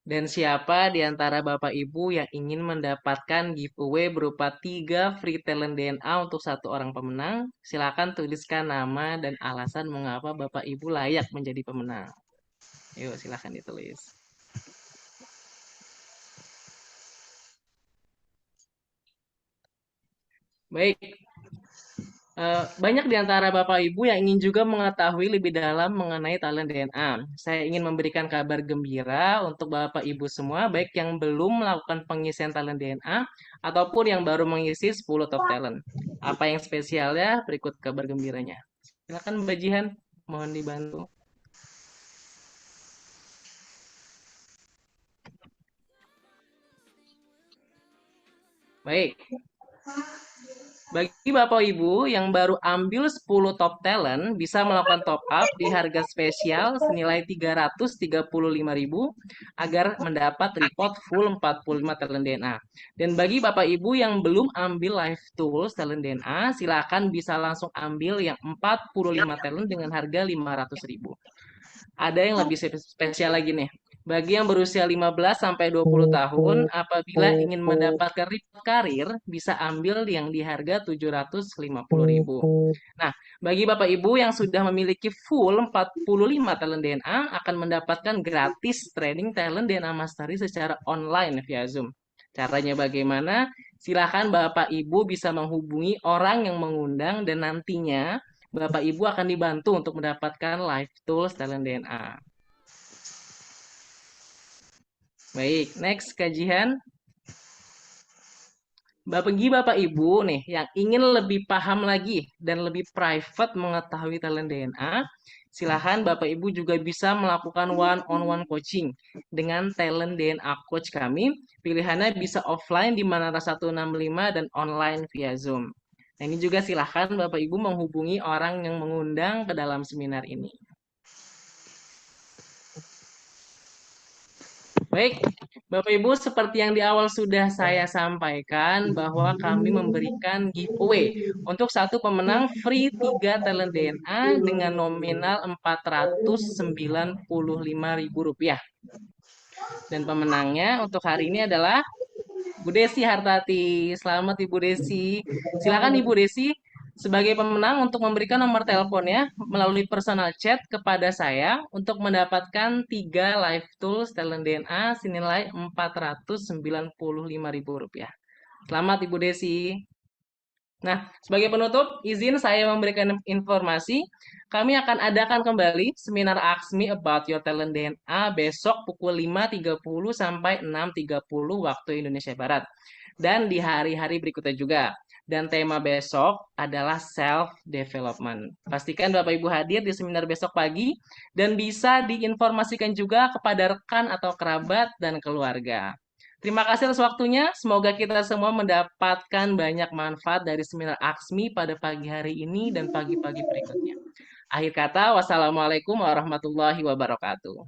Dan siapa di antara Bapak Ibu yang ingin mendapatkan giveaway berupa 3 free talent DNA untuk satu orang pemenang? Silakan tuliskan nama dan alasan mengapa Bapak Ibu layak menjadi pemenang. Yuk, silakan ditulis. Baik, banyak di antara Bapak Ibu yang ingin juga mengetahui lebih dalam mengenai talent DNA. Saya ingin memberikan kabar gembira untuk Bapak Ibu semua, baik yang belum melakukan pengisian talent DNA ataupun yang baru mengisi 10 top talent. Apa yang spesialnya? Berikut kabar gembiranya. Silakan Mbak Jihan, mohon dibantu. Baik. Bagi Bapak Ibu yang baru ambil 10 top talent bisa melakukan top up di harga spesial senilai 335.000 agar mendapat report full 45 talent DNA. Dan bagi Bapak Ibu yang belum ambil live tools talent DNA, silakan bisa langsung ambil yang 45 talent dengan harga 500.000. Ada yang lebih spesial lagi nih. Bagi yang berusia 15 sampai 20 tahun, apabila ingin mendapatkan report karir, bisa ambil yang di harga 750.000. Nah, bagi Bapak Ibu yang sudah memiliki full 45 talent DNA, akan mendapatkan gratis training talent DNA Mastery secara online via Zoom. Caranya bagaimana? Silahkan Bapak Ibu bisa menghubungi orang yang mengundang dan nantinya Bapak Ibu akan dibantu untuk mendapatkan live tools talent DNA. Baik, next kajian. Bagi Bapak Ibu nih yang ingin lebih paham lagi dan lebih private mengetahui talent DNA, silahkan Bapak Ibu juga bisa melakukan one-on-one coaching dengan talent DNA coach kami. Pilihannya bisa offline di Manara 165 dan online via Zoom. Nah, ini juga silahkan Bapak Ibu menghubungi orang yang mengundang ke dalam seminar ini. Baik, Bapak Ibu, seperti yang di awal sudah saya sampaikan bahwa kami memberikan giveaway untuk satu pemenang free 3 talent DNA dengan nominal Rp495.000. Dan pemenangnya untuk hari ini adalah Bu Desi Hartati. Selamat Ibu Desi. Silakan Ibu Desi sebagai pemenang untuk memberikan nomor teleponnya melalui personal chat kepada saya untuk mendapatkan 3 live tools talent DNA senilai Rp495.000. Selamat Ibu Desi. Nah, sebagai penutup, izin saya memberikan informasi. Kami akan adakan kembali seminar Ask Me About Your Talent DNA besok pukul 5.30 sampai 6.30 waktu Indonesia Barat. Dan di hari-hari berikutnya juga. Dan tema besok adalah self-development. Pastikan Bapak Ibu hadir di seminar besok pagi dan bisa diinformasikan juga kepada rekan atau kerabat dan keluarga. Terima kasih atas waktunya. Semoga kita semua mendapatkan banyak manfaat dari seminar Aksmi pada pagi hari ini dan pagi-pagi berikutnya. Akhir kata, wassalamualaikum warahmatullahi wabarakatuh.